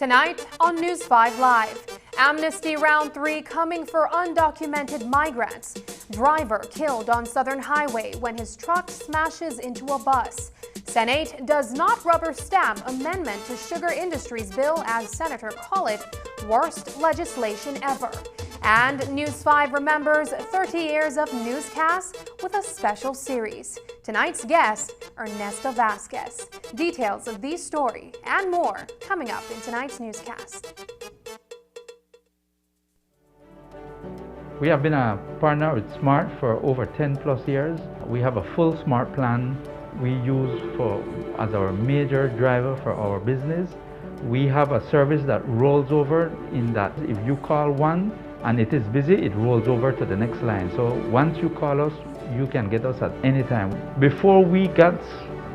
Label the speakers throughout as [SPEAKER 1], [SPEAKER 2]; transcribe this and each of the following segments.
[SPEAKER 1] Tonight on News 5 Live, Amnesty Round 3 coming for undocumented migrants. Driver killed on Southern Highway when his truck smashes into a bus. Senate does not rubber stamp amendment to sugar industry's bill as Senators call it worst legislation ever. And News 5 remembers 30 years of newscasts with a special series. Tonight's guest, Ernesto Vasquez. Details of these story and more coming up in tonight's newscast.
[SPEAKER 2] We have been a partner with Smart for over 10 plus years. We have a full Smart plan we use as our major driver for our business. We have a service that rolls over in that if you call one and it is busy, it rolls over to the next line. So once you call us, you can get us at any time. Before we got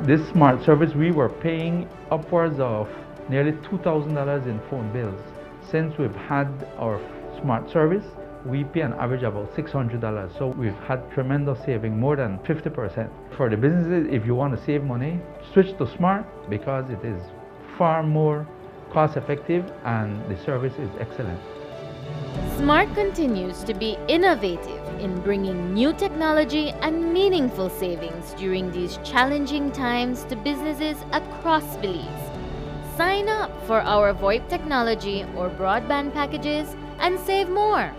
[SPEAKER 2] this Smart service, we were paying upwards of nearly $2,000 in phone bills. Since we've had our Smart service, we pay an average of about $600. So we've had tremendous saving, more than 50%. For the businesses, if you want to save money, switch to Smart because it is far more cost effective and the service is excellent.
[SPEAKER 3] Smart continues to be innovative in bringing new technology and meaningful savings during these challenging times to businesses across Belize. Sign up for our VoIP technology or broadband packages and save more.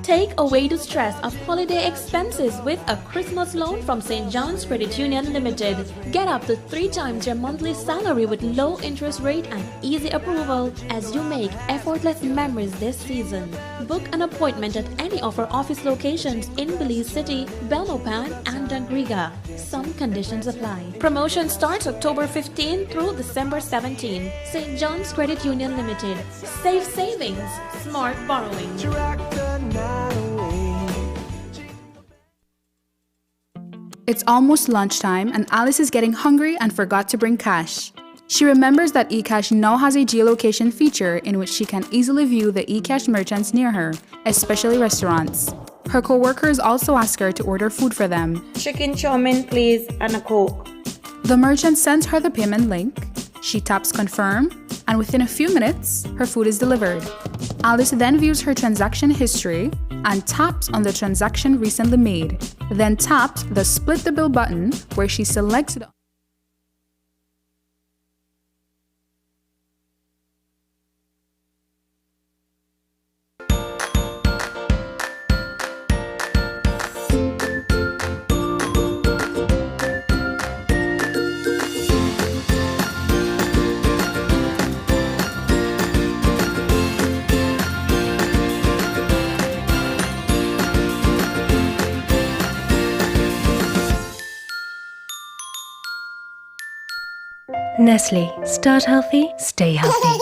[SPEAKER 4] Take away the stress of holiday expenses with a Christmas loan from St. John's Credit Union Limited. Get up to 3 times your monthly salary with low interest rate and easy approval as you make effortless memories this season. Book an appointment at any of our office locations in Belize City, Belmopan, and Dangriga. Some conditions apply. Promotion starts October 15 through December 17. St. John's Credit Union Limited. Safe savings, smart borrowing.
[SPEAKER 5] It's almost lunchtime and Alice is getting hungry and forgot to bring cash. She remembers that eCash now has a geolocation feature in which she can easily view the eCash merchants near her, especially restaurants. Her co-workers also ask her to order food for them.
[SPEAKER 6] Chicken chow mein, please, and a Coke.
[SPEAKER 5] The merchant sends her the payment link. She taps confirm, and within a few minutes, her food is delivered. Alice then views her transaction history and taps on the transaction recently made. Then taps the split the bill button where she selects the
[SPEAKER 7] Nestle. Start healthy, stay healthy.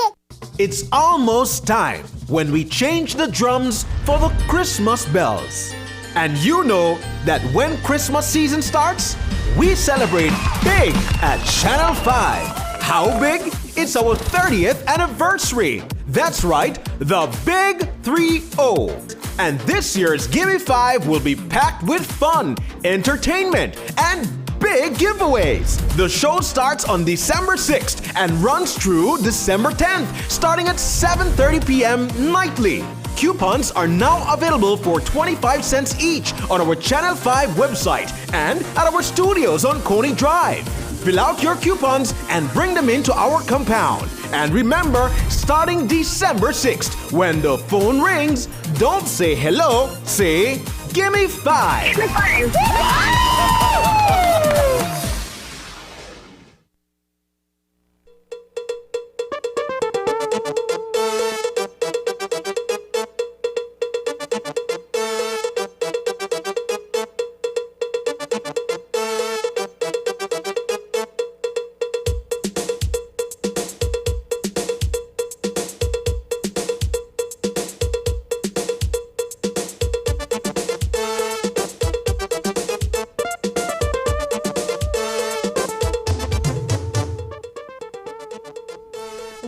[SPEAKER 8] It's almost time when we change the drums for the Christmas bells. And you know that when Christmas season starts, we celebrate big at Channel 5. How big? It's our 30th anniversary. That's right, the Big 3-0. And this year's Gimme 5 will be packed with fun, entertainment, and big giveaways. The show starts on December 6th and runs through December 10th, starting at 7:30 p.m. nightly. Coupons are now available for 25 cents each on our Channel 5 website and at our studios on Coney Drive. Fill out your coupons and bring them into our compound. And remember, starting December 6th, when the phone rings, don't say hello, say, "Gimme 5." Gimme 5.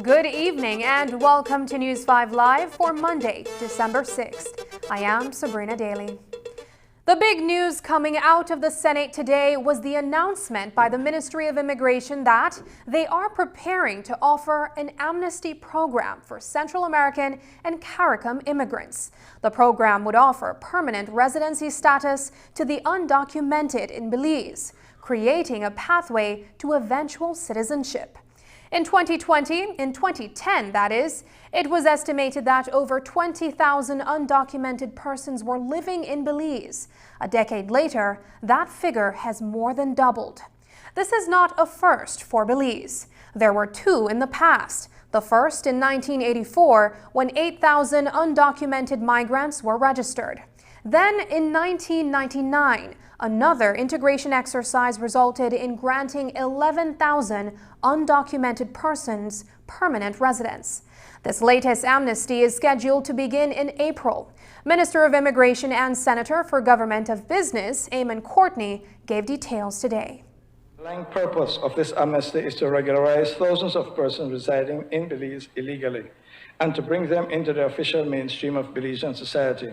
[SPEAKER 1] Good evening and welcome to News 5 Live for Monday, December 6th. I am Sabrina Daly. The big news coming out of the Senate today was the announcement by the Ministry of Immigration that they are preparing to offer an amnesty program for Central American and CARICOM immigrants. The program would offer permanent residency status to the undocumented in Belize, creating a pathway to eventual citizenship. In 2010, that is, it was estimated that over 20,000 undocumented persons were living in Belize. A decade later, that figure has more than doubled. This is not a first for Belize. There were two in the past. The first in 1984, when 8,000 undocumented migrants were registered. Then in 1999, another integration exercise resulted in granting 11,000 undocumented persons permanent residence. This latest amnesty is scheduled to begin in April. Minister of Immigration and Senator for Government of Business, Eamon Courtney, gave details today.
[SPEAKER 9] The underlying purpose of this amnesty is to regularize thousands of persons residing in Belize illegally and to bring them into the official mainstream of Belizean society.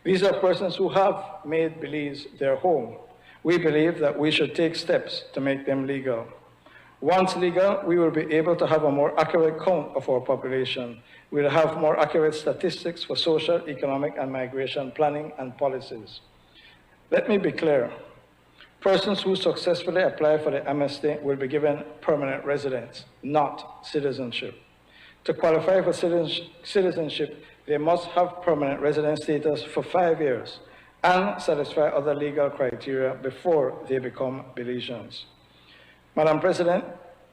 [SPEAKER 9] These are persons who have made Belize their home. We believe that we should take steps to make them legal. Once legal, we will be able to have a more accurate count of our population. We'll have more accurate statistics for social, economic, and migration planning and policies. Let me be clear. Persons who successfully apply for the amnesty will be given permanent residence, not citizenship. To qualify for citizenship, they must have permanent residence status for 5 years and satisfy other legal criteria before they become Belizeans. Madam President,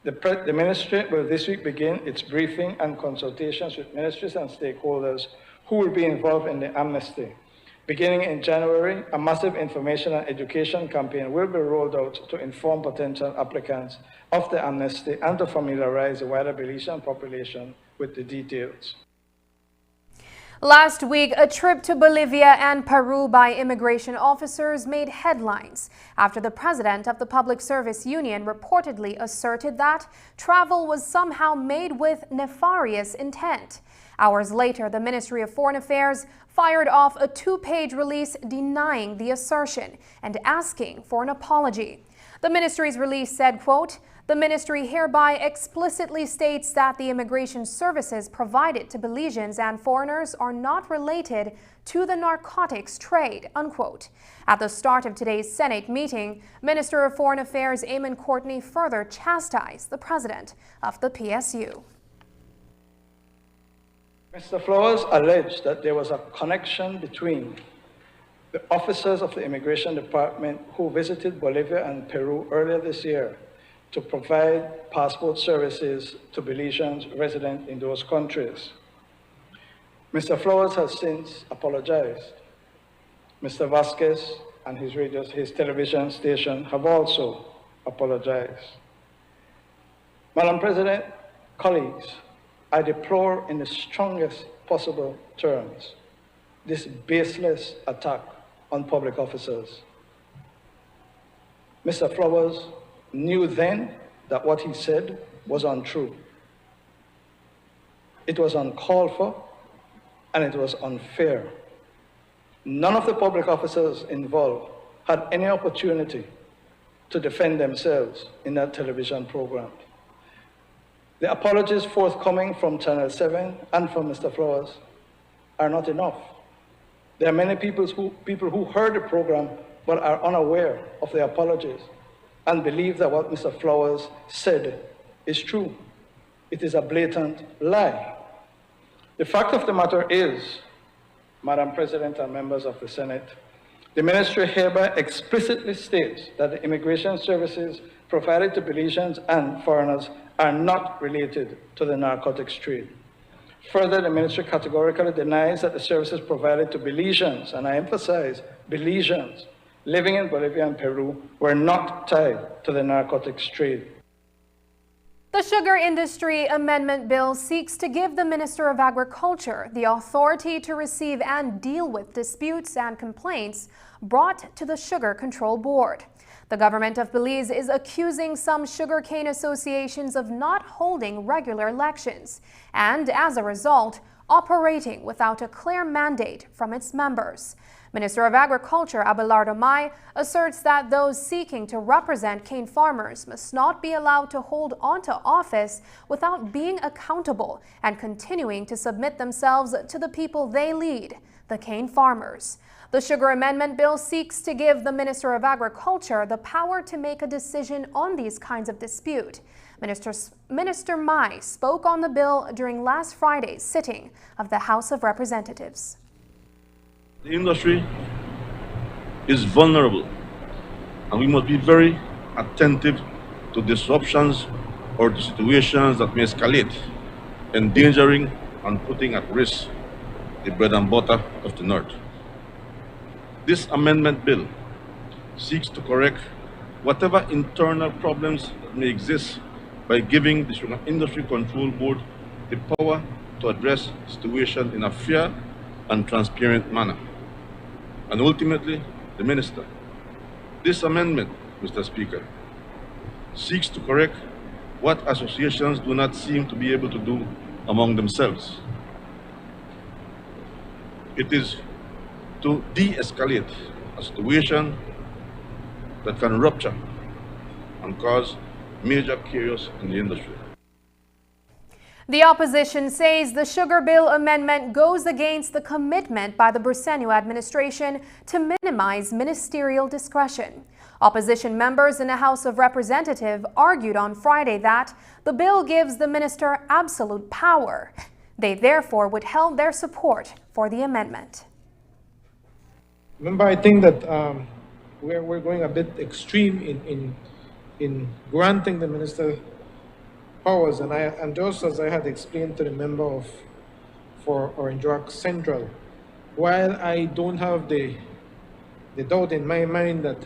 [SPEAKER 9] the Ministry will this week begin its briefing and consultations with ministries and stakeholders who will be involved in the amnesty. Beginning in January, a massive information and education campaign will be rolled out to inform potential applicants of the amnesty and to familiarize the wider Belizean population with the details.
[SPEAKER 1] Last week, a trip to Bolivia and Peru by immigration officers made headlines after the president of the Public Service Union reportedly asserted that travel was somehow made with nefarious intent. Hours later, the Ministry of Foreign Affairs fired off a 2-page release denying the assertion and asking for an apology. The ministry's release said, quote, "The ministry hereby explicitly states that the immigration services provided to Belizeans and foreigners are not related to the narcotics trade," unquote. At the start of today's Senate meeting, Minister of Foreign Affairs Eamon Courtney further chastised the president of the PSU.
[SPEAKER 9] Mr. Flowers alleged that there was a connection between the officers of the Immigration Department who visited Bolivia and Peru earlier this year to provide passport services to Belizeans resident in those countries. Mr. Flowers has since apologized. Mr. Vasquez and his television station have also apologized. Madam President, colleagues, I deplore in the strongest possible terms this baseless attack on public officers. Mr. Flowers knew then that what he said was untrue. It was uncalled for and it was unfair. None of the public officers involved had any opportunity to defend themselves in that television program. The apologies forthcoming from Channel 7 and from Mr. Flowers are not enough. There are many people who heard the program but are unaware of the apologies and believe that what Mr. Flowers said is true. It is a blatant lie. The fact of the matter is, Madam President and members of the Senate, the ministry hereby explicitly states that the immigration services provided to Belizeans and foreigners are not related to the narcotics trade. Further, the ministry categorically denies that the services provided to Belizeans, and I emphasize Belizeans, living in Bolivia and Peru were not tied to the narcotics trade.
[SPEAKER 1] The Sugar Industry Amendment Bill seeks to give the Minister of Agriculture the authority to receive and deal with disputes and complaints brought to the Sugar Control Board. The government of Belize is accusing some sugarcane associations of not holding regular elections and, as a result, operating without a clear mandate from its members. Minister of Agriculture Abelardo Mai asserts that those seeking to represent cane farmers must not be allowed to hold onto office without being accountable and continuing to submit themselves to the people they lead, the cane farmers. The Sugar Amendment Bill seeks to give the Minister of Agriculture the power to make a decision on these kinds of dispute. Minister Mai spoke on the bill during last Friday's sitting of the House of Representatives.
[SPEAKER 10] The industry is vulnerable, and we must be very attentive to disruptions or to situations that may escalate, endangering and putting at risk the bread and butter of the North. This amendment bill seeks to correct whatever internal problems that may exist by giving the Sugar Industry Control Board the power to address the situation in a fair and transparent manner. And ultimately, the Minister. This amendment, Mr. Speaker, seeks to correct what associations do not seem to be able to do among themselves. It is to de-escalate a situation that can rupture and cause major chaos in the industry.
[SPEAKER 1] The opposition says the sugar bill amendment goes against the commitment by the Briceño administration to minimize ministerial discretion. Opposition members in the House of Representatives argued on Friday that the bill gives the minister absolute power. They therefore withheld their support for the amendment.
[SPEAKER 11] Remember, I think that we're going a bit extreme in granting the minister powers, and just as I had explained to the member for Orange Rock Central, while I don't have the doubt in my mind that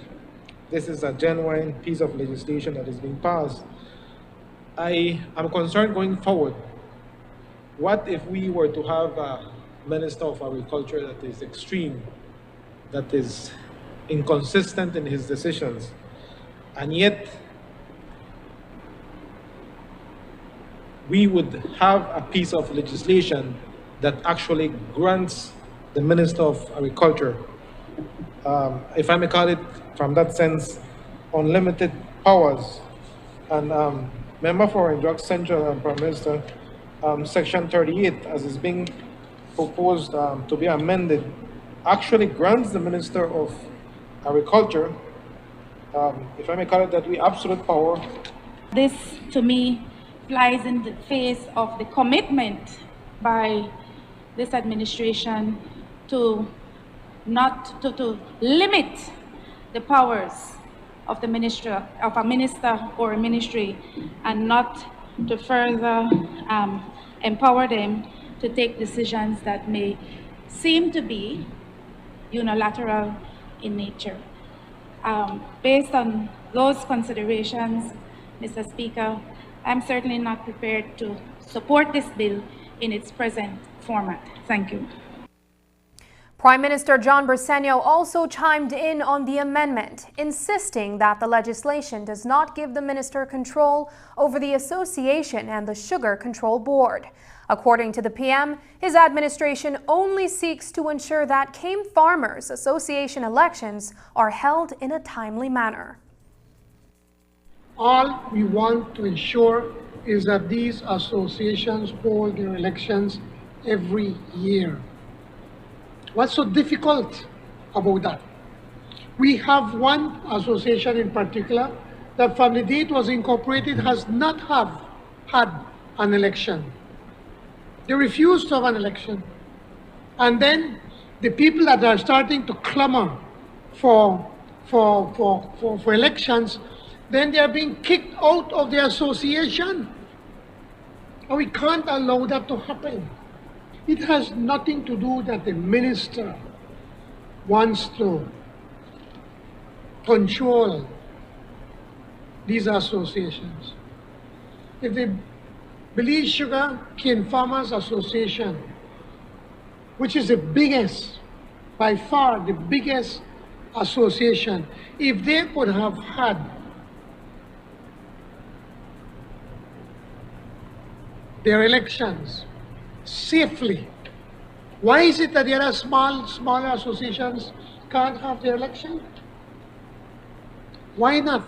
[SPEAKER 11] this is a genuine piece of legislation that is being passed, I am concerned going forward. What if we were to have a Minister of Agriculture that is extreme, that is inconsistent in his decisions, and yet we would have a piece of legislation that actually grants the Minister of Agriculture, if I may call it from that sense, unlimited powers. And member for Orange Rock Central and Prime Minister, Section 38, as is being proposed to be amended, actually grants the Minister of Agriculture, if I may call it that way, absolute power.
[SPEAKER 12] This, to me, flies in the face of the commitment by this administration to limit the powers of the minister or a ministry, and not to further empower them to take decisions that may seem to be unilateral in nature. Based on those considerations, Mr. Speaker, I'm certainly not prepared to support this bill in its present format. Thank you.
[SPEAKER 1] Prime Minister John Briceño also chimed in on the amendment, insisting that the legislation does not give the minister control over the association and the Sugar Control Board. According to the PM, his administration only seeks to ensure that cane farmers association elections are held in a timely manner.
[SPEAKER 13] All we want to ensure is that these associations hold their elections every year. What's so difficult about that? We have one association in particular that from the day it was incorporated has not had an election. They refused to have an election. And then the people that are starting to clamor for elections, then they are being kicked out of the association. And we can't allow that to happen. It has nothing to do that the minister wants to control these associations. If the Belize Sugar Cane Farmers Association, which is the biggest, by far the biggest association, if they could have had their elections safely Why is it that the other smaller associations can't have their election? Why not?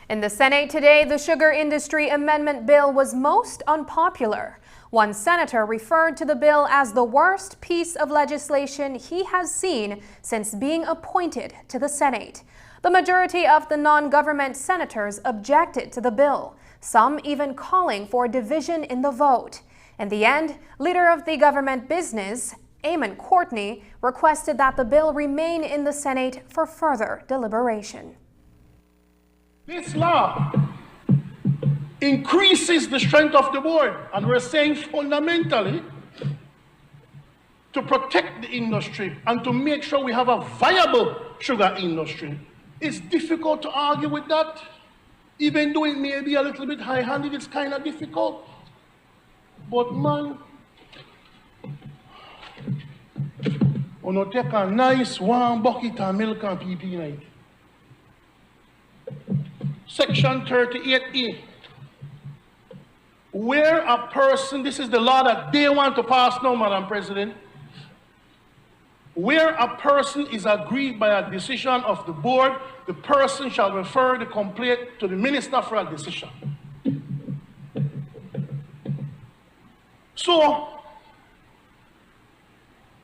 [SPEAKER 1] In the Senate today, the Sugar Industry Amendment Bill was most unpopular. One senator referred to the bill as the worst piece of legislation he has seen since being appointed to the Senate. The majority of the non-government senators objected to the bill, some even calling for division in the vote. In the end, leader of the government business, Eamon Courtney, requested that the bill remain in the Senate for further deliberation.
[SPEAKER 14] This law increases the strength of the board, and we're saying fundamentally to protect the industry and to make sure we have a viable sugar industry. It's difficult to argue with that. Even though it may be a little bit high-handed, it's kind of difficult. But man, we no take a nice warm bucket of milk and PP in it. Section 38A, where a person, this is the law that they want to pass now, Madam President, where a person is aggrieved by a decision of the board, the person shall refer the complaint to the minister for a decision. So,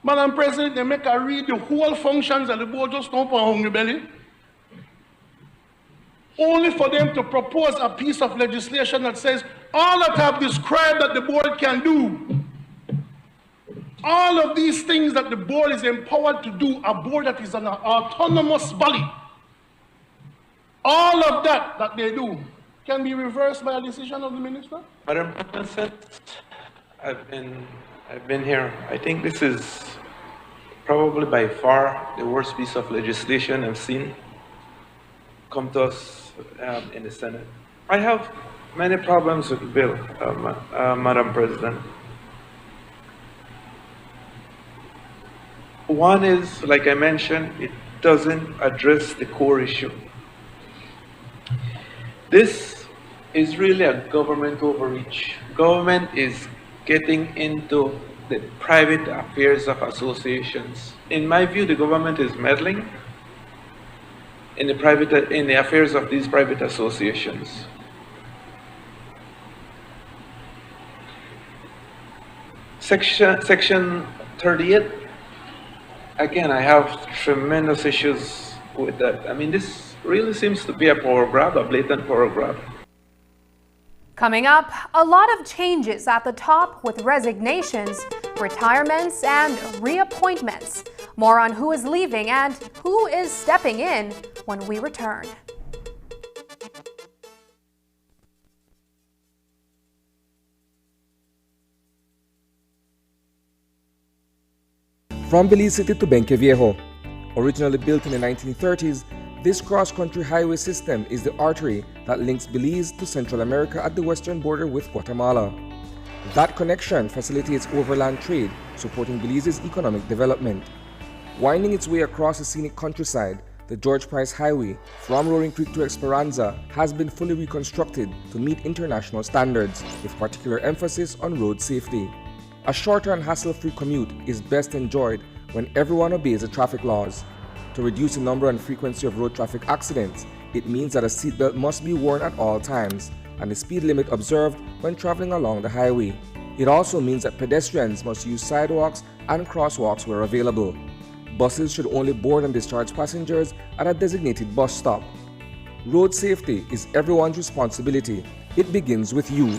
[SPEAKER 14] Madam President, they make her read the whole functions of the board, just don't put a hungry belly, only for them to propose a piece of legislation that says all that I've described that the board can do, all of these things that the board is empowered to do, a board that is an autonomous body, all of that they do can be reversed by a decision of the minister?
[SPEAKER 15] Madam President, I've been here. I think this is probably by far the worst piece of legislation I've seen come to us in the Senate. I have many problems with the bill, Madam President. One is, like I mentioned, it doesn't address the core issue. This is really a government overreach. Government is getting into the private affairs of associations. In my view, the government is meddling in the affairs of these private associations. Section 38, again, I have tremendous issues with that. I mean, this really seems to be a power grab, a blatant power grab.
[SPEAKER 1] Coming up, a lot of changes at the top with resignations, retirements, and reappointments. More on who is leaving and who is stepping in when we return.
[SPEAKER 16] From Belize City to Benqueviejo, originally built in the 1930s, this cross-country highway system is the artery that links Belize to Central America at the western border with Guatemala. That connection facilitates overland trade, supporting Belize's economic development. Winding its way across the scenic countryside, the George Price Highway from Roaring Creek to Esperanza has been fully reconstructed to meet international standards, with particular emphasis on road safety. A shorter and hassle-free commute is best enjoyed when everyone obeys the traffic laws. To reduce the number and frequency of road traffic accidents, it means that a seatbelt must be worn at all times and the speed limit observed when traveling along the highway. It also means that pedestrians must use sidewalks and crosswalks where available. Buses should only board and discharge passengers at a designated bus stop. Road safety is everyone's responsibility. It begins with you.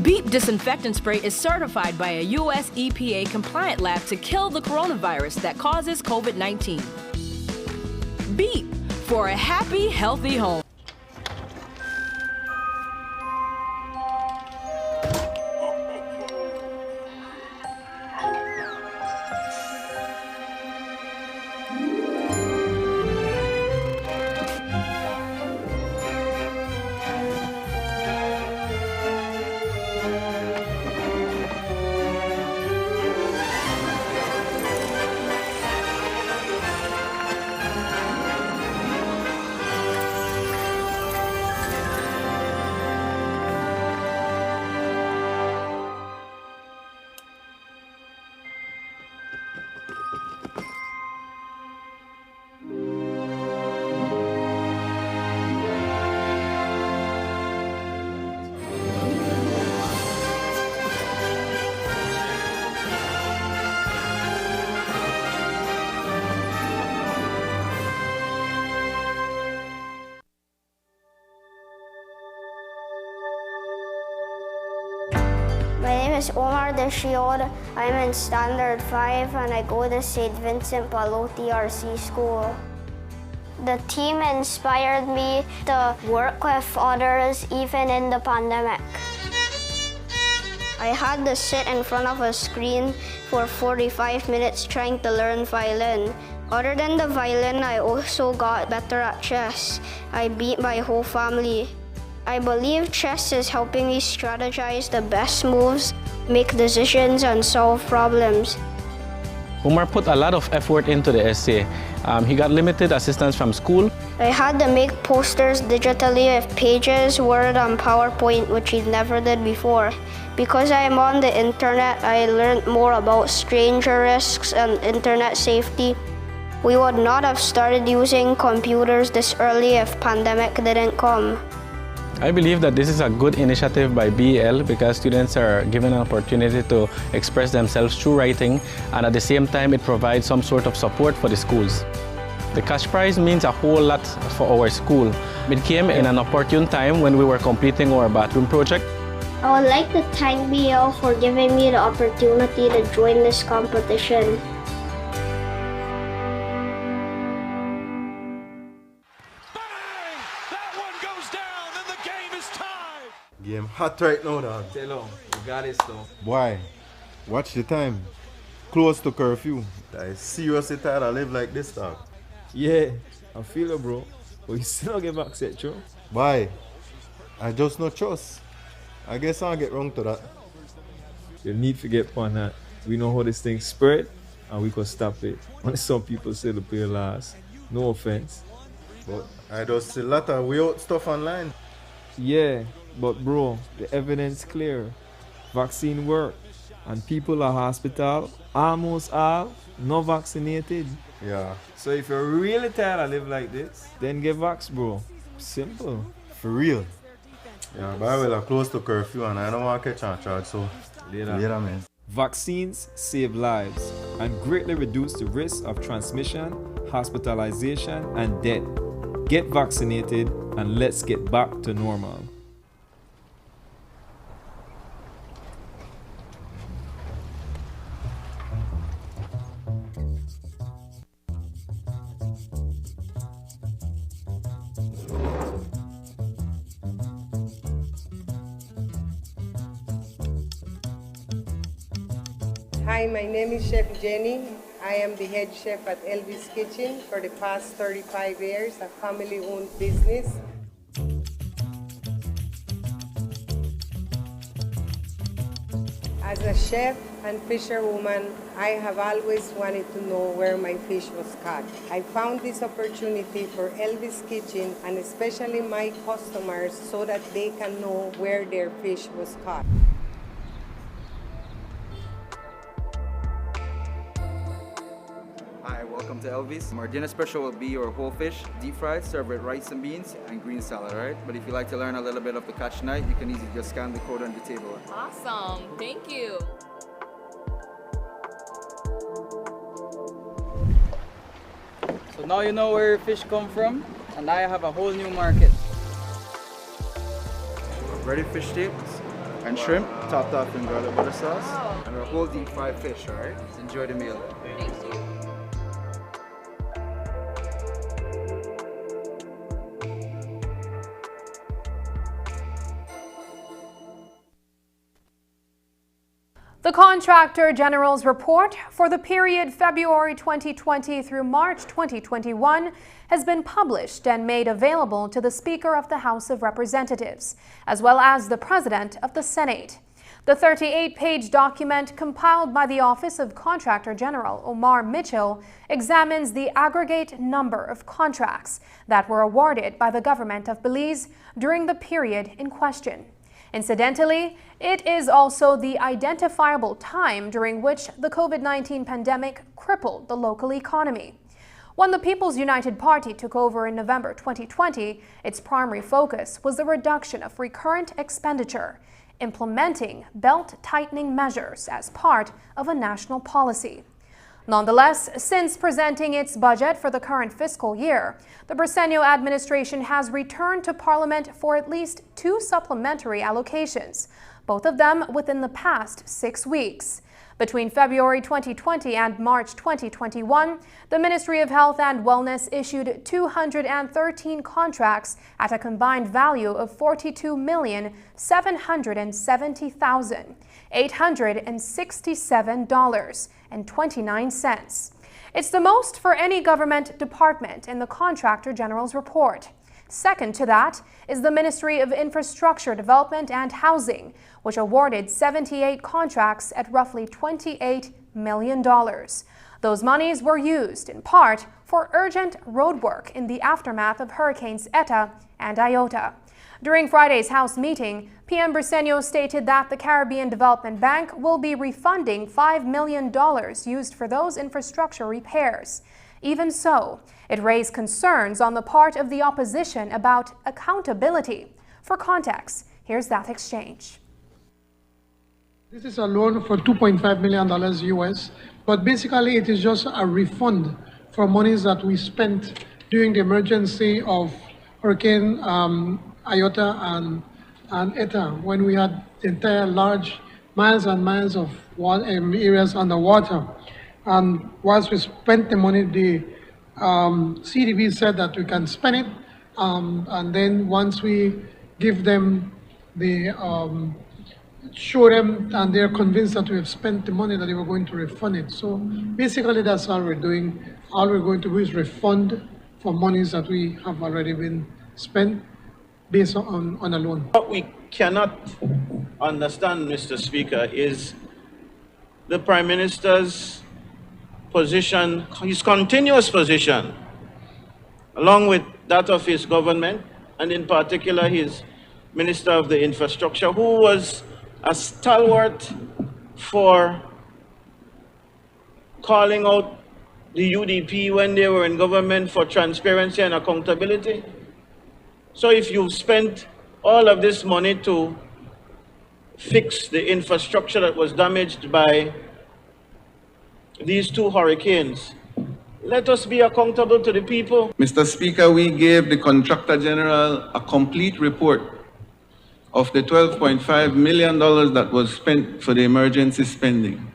[SPEAKER 17] Beep Disinfectant Spray is certified by a U.S. EPA compliant lab to kill the coronavirus that causes COVID-19. Beep for a happy, healthy home.
[SPEAKER 18] My name is Omar Deshiod. I'm in Standard 5 and I go to St. Vincent Palo TRC School. The team inspired me to work with others even in the pandemic. I had to sit in front of a screen for 45 minutes trying to learn violin. Other than the violin, I also got better at chess. I beat my whole family. I believe chess is helping me strategize the best moves, make decisions, and solve problems.
[SPEAKER 19] Omar put a lot of effort into the essay. He got limited assistance from school.
[SPEAKER 18] I had to make posters digitally with Pages, Word, and PowerPoint, which he never did before. Because I am on the internet, I learned more about stranger risks and internet safety. We would not have started using computers this early if pandemic didn't come.
[SPEAKER 19] I believe that this is a good initiative by BEL because students are given an opportunity to express themselves through writing, and at the same time it provides some sort of support for the schools. The cash prize means a whole lot for our school. It came in an opportune time when we were completing our bathroom project.
[SPEAKER 18] I would like to thank BEL for giving me the opportunity to join this competition.
[SPEAKER 20] Game hot right now, dog.
[SPEAKER 21] Tell him, you got this though.
[SPEAKER 20] Boy, watch the time. Close to curfew. I seriously tired of live like this, dog.
[SPEAKER 21] Yeah, I feel it, bro. But you still don't get back set, true?
[SPEAKER 20] Why? I just no trust. I guess I'll get wrong to that.
[SPEAKER 21] You need to get on that. We know how this thing spread and we can stop it. When some people say the play last. No offense.
[SPEAKER 20] But I just see a lot of weird stuff online.
[SPEAKER 21] Yeah, but bro, the evidence clear. Vaccine work. And people at hospital, almost all, not vaccinated.
[SPEAKER 20] Yeah.
[SPEAKER 21] So if you're really tired of live like this, then get vaxxed, bro. Simple.
[SPEAKER 20] For real. Yeah, but I will close to curfew and I don't want to catch on charge, so later, man.
[SPEAKER 21] Vaccines save lives and greatly reduce the risk of transmission, hospitalization, and death. Get vaccinated and let's get back to normal.
[SPEAKER 22] Hi, my name is Chef Jenny. I am the head chef at Elvis Kitchen for the past 35 years, a family-owned business. As a chef and fisherwoman, I have always wanted to know where my fish was caught. I found this opportunity for Elvis Kitchen and especially my customers so that they can know where their fish was caught.
[SPEAKER 23] Hi, welcome to Elvis. Our dinner special will be your whole fish, deep fried, served with rice and beans and green salad, right? But if you'd like to learn a little bit of the catch tonight, you can easily just scan the code on the table.
[SPEAKER 24] Awesome, thank you.
[SPEAKER 25] So now you know where your fish come from, and I have a whole new market.
[SPEAKER 23] Ready fish tips? and shrimp, topped off in garlic butter sauce, and our whole deep fried fish, alright? Enjoy the meal.
[SPEAKER 24] Thank you. The Contractor General's report for the period February 2020 through March 2021 has been published and made available to the Speaker of the House of Representatives, as well as the President of the Senate. The 38-page document compiled by the Office of Contractor General Omar Mitchell examines the aggregate number of contracts that were awarded by the government of Belize during the period in question. Incidentally, it is also the identifiable time during which the COVID-19 pandemic crippled the local economy. When the People's United Party took over in November 2020, its primary focus was the reduction of recurrent expenditure, implementing belt-tightening measures as part of a national policy. Nonetheless, since presenting its budget for the current fiscal year, the Briceño administration has returned to Parliament for at least 2 supplementary allocations, both of them within the past 6 weeks. Between February 2020 and March 2021, the Ministry of Health and Wellness issued 213 contracts at a combined value of $42,770,867.29. It's the most for any government department in the Contractor General's report. Second to that is the Ministry of Infrastructure Development and Housing, which awarded 78 contracts at roughly $28 million. Those monies were used in part for urgent roadwork in the aftermath of Hurricanes Eta and Iota. During Friday's House meeting, PM Briceño stated that the Caribbean Development Bank will be refunding $5 million used for those infrastructure repairs. Even so, it raised concerns on the part of the opposition about accountability. For context, here's that exchange.
[SPEAKER 13] This is a loan for $2.5 million US, but basically it is just a refund for monies that we spent during the emergency of Hurricane Iota and Eta, when we had the entire large miles and miles of areas underwater. And once we spent the money, the CDB said that we can spend it, and then once we give them the show them and they're convinced that we have spent the money, that they were going to refund it. So basically that's all we're doing. All we're going to do is refund for monies that we have already been spent based on a loan.
[SPEAKER 2] What we cannot understand, Mr. Speaker, is the Prime Minister's position, his continuous position, along with that of his government, and in particular his Minister of the Infrastructure, who was a stalwart for calling out the UDP when they were in government for transparency and accountability. So if you've spent all of this money to fix the infrastructure that was damaged by these 2 hurricanes, let us be accountable to the people.
[SPEAKER 3] Mr. Speaker, we gave the Contractor General a complete report of the $12.5 million that was spent for the emergency spending.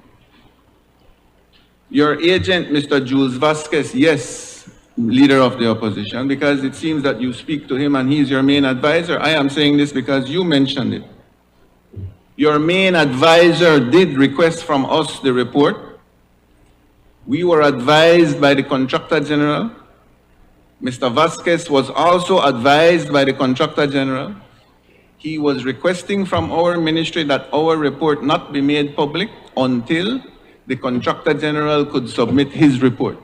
[SPEAKER 3] Your agent, Mr. Jules Vasquez, yes, leader of the opposition, because it seems that you speak to him and he's your main advisor. I am saying this because you mentioned it. Your main advisor did request from us the report. We were advised by the Contractor General. Mr. Vasquez was also advised by the Contractor General. He was requesting from our ministry that our report not be made public until the Contractor General could submit his report.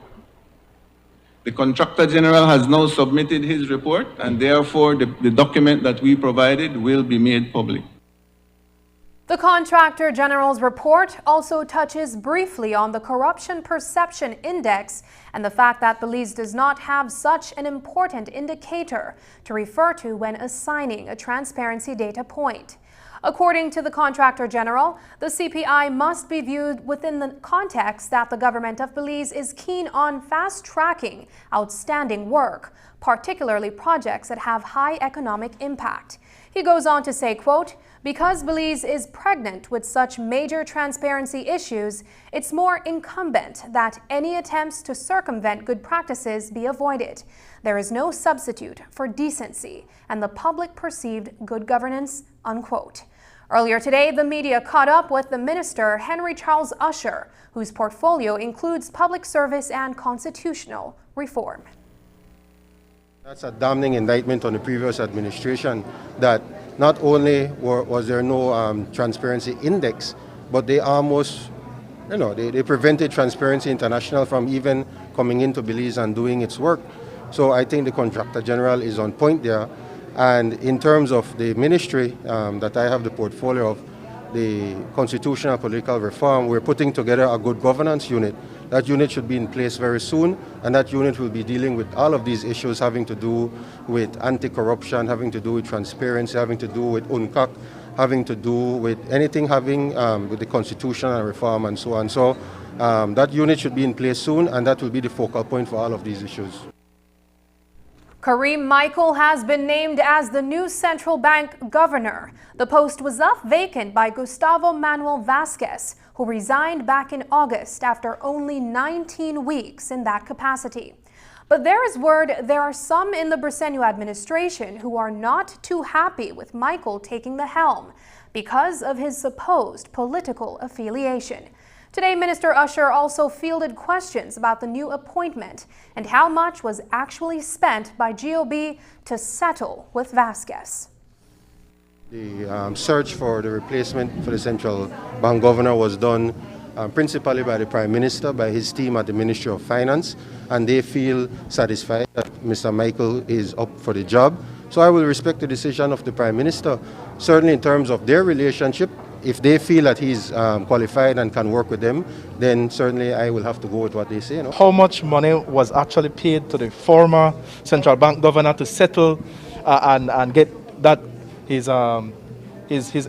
[SPEAKER 3] The Contractor General has now submitted his report, and therefore the document that we provided will be made public.
[SPEAKER 1] The Contractor General's report also touches briefly on the Corruption Perception Index and the fact that Belize does not have such an important indicator to refer to when assigning a transparency data point. According to the Contractor General, the CPI must be viewed within the context that the government of Belize is keen on fast-tracking outstanding work, particularly projects that have high economic impact. He goes on to say, quote, "Because Belize is pregnant with such major transparency issues, it's more incumbent that any attempts to circumvent good practices be avoided. There is no substitute for decency and the public perceived good governance," unquote. Earlier today, the media caught up with the minister, Henry Charles Usher, whose portfolio includes public service and constitutional reform.
[SPEAKER 4] That's a damning indictment on the previous administration that not only was there no transparency index, but they almost, they prevented Transparency International from even coming into Belize and doing its work. So I think the Contractor General is on point there. And in terms of the ministry that I have the portfolio of, the constitutional political reform, we're putting together a good governance unit. That unit should be in place very soon, and that unit will be dealing with all of these issues having to do with anti-corruption, having to do with transparency, having to do with UNCAC, having to do with anything having with the constitutional reform and so on. So that unit should be in place soon, and that will be the focal point for all of these issues.
[SPEAKER 1] Kareem Michael has been named as the new central bank governor. The post was left vacant by Gustavo Manuel Vasquez, who resigned back in August after only 19 weeks in that capacity. But there is word there are some in the Briceño administration who are not too happy with Michael taking the helm because of his supposed political affiliation. Today, Minister Usher also fielded questions about the new appointment and how much was actually spent by GOB to settle with Vasquez.
[SPEAKER 4] The search for the replacement for the central bank governor was done principally by the Prime Minister, by his team at the Ministry of Finance, and they feel satisfied that Mr. Michael is up for the job. So I will respect the decision of the Prime Minister. Certainly in terms of their relationship, if they feel that he's qualified and can work with them, then certainly I will have to go with what they say.
[SPEAKER 5] How much money was actually paid to the former central bank governor to settle and get that his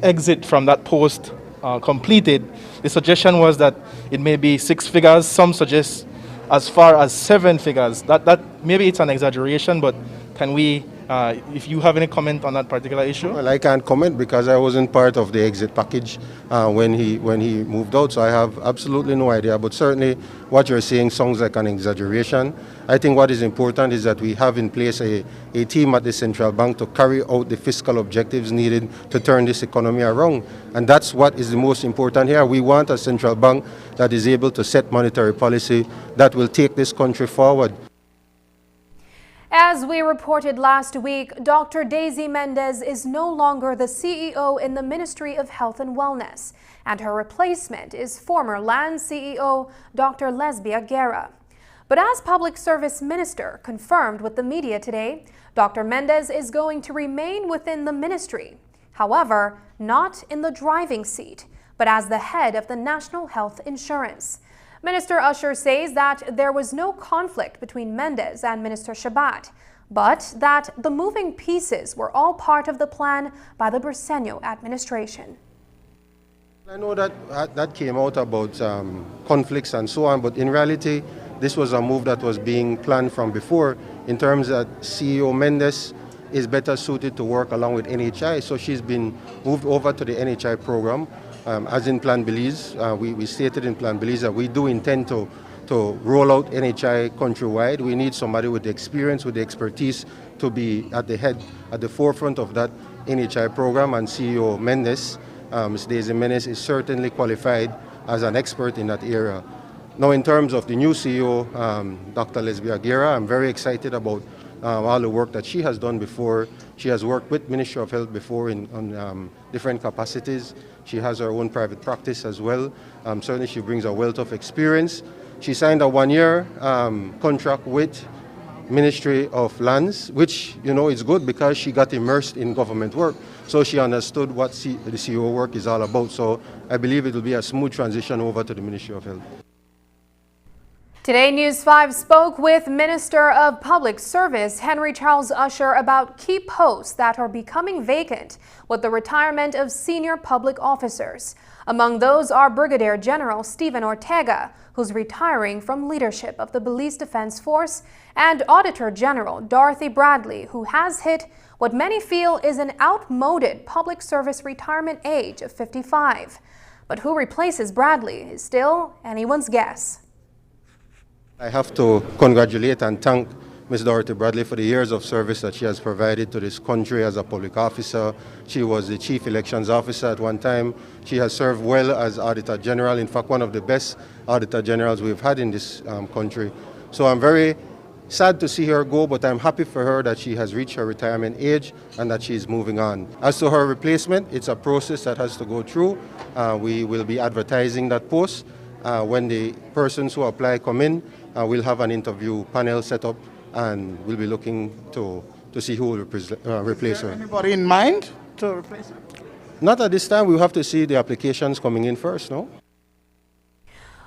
[SPEAKER 5] exit from that post completed? The suggestion was that it may be 6 figures. Some suggest as far as 7 figures. That maybe it's an exaggeration, but can we? If you have any comment on that particular issue?
[SPEAKER 4] Well, I can't comment because I wasn't part of the exit package when he moved out, so I have absolutely no idea. But certainly what you're saying sounds like an exaggeration. I think what is important is that we have in place a team at the central bank to carry out the fiscal objectives needed to turn this economy around. And that's what is the most important here. We want a central bank that is able to set monetary policy that will take this country forward.
[SPEAKER 1] As we reported last week, Dr. Daisy Mendez is no longer the CEO in the Ministry of Health and Wellness, and her replacement is former Land CEO Dr. Lesbia Guerra. But as Public Service Minister confirmed with the media today, Dr. Mendez is going to remain within the ministry. However, not in the driving seat, but as the head of the National Health Insurance. Minister Usher says that there was no conflict between Mendez and Minister Shabat, but that the moving pieces were all part of the plan by the Briceño administration.
[SPEAKER 4] I know that that came out about conflicts and so on, but in reality, this was a move that was being planned from before in terms that CEO Mendez is better suited to work along with NHI, so she's been moved over to the NHI program. As in Plan Belize, we stated in Plan Belize that we do intend to roll out NHI countrywide. We need somebody with the experience, with the expertise to be at the forefront of that NHI program, and CEO Mendez, Ms. Daisy Mendez, is certainly qualified as an expert in that area. Now, in terms of the new CEO, Dr. Lesbia Guerra, I'm very excited about all the work that she has done before. She has worked with Ministry of Health before on different capacities. She has her own private practice as well. Certainly she brings a wealth of experience. She signed a 1-year contract with Ministry of Lands, which, is good because she got immersed in government work. So she understood what the CEO work is all about. So I believe it will be a smooth transition over to the Ministry of Health.
[SPEAKER 1] Today, News 5 spoke with Minister of Public Service Henry Charles Usher about key posts that are becoming vacant with the retirement of senior public officers. Among those are Brigadier General Stephen Ortega, who's retiring from leadership of the Belize Defense Force, and Auditor General Dorothy Bradley, who has hit what many feel is an outmoded public service retirement age of 55. But who replaces Bradley is still anyone's guess.
[SPEAKER 4] I have to congratulate and thank Ms. Dorothy Bradley for the years of service that she has provided to this country as a public officer. She was the Chief Elections Officer at one time. She has served well as Auditor General, in fact one of the best Auditor Generals we've had in this country. So I'm very sad to see her go, but I'm happy for her that she has reached her retirement age and that she's moving on. As to her replacement, it's a process that has to go through. We will be advertising that post. When the persons who apply come in, we'll have an interview panel set up and we'll be looking to see who will replace her.
[SPEAKER 6] Anybody in mind to replace her?
[SPEAKER 4] Not at this time. We'll have to see the applications coming in first, no?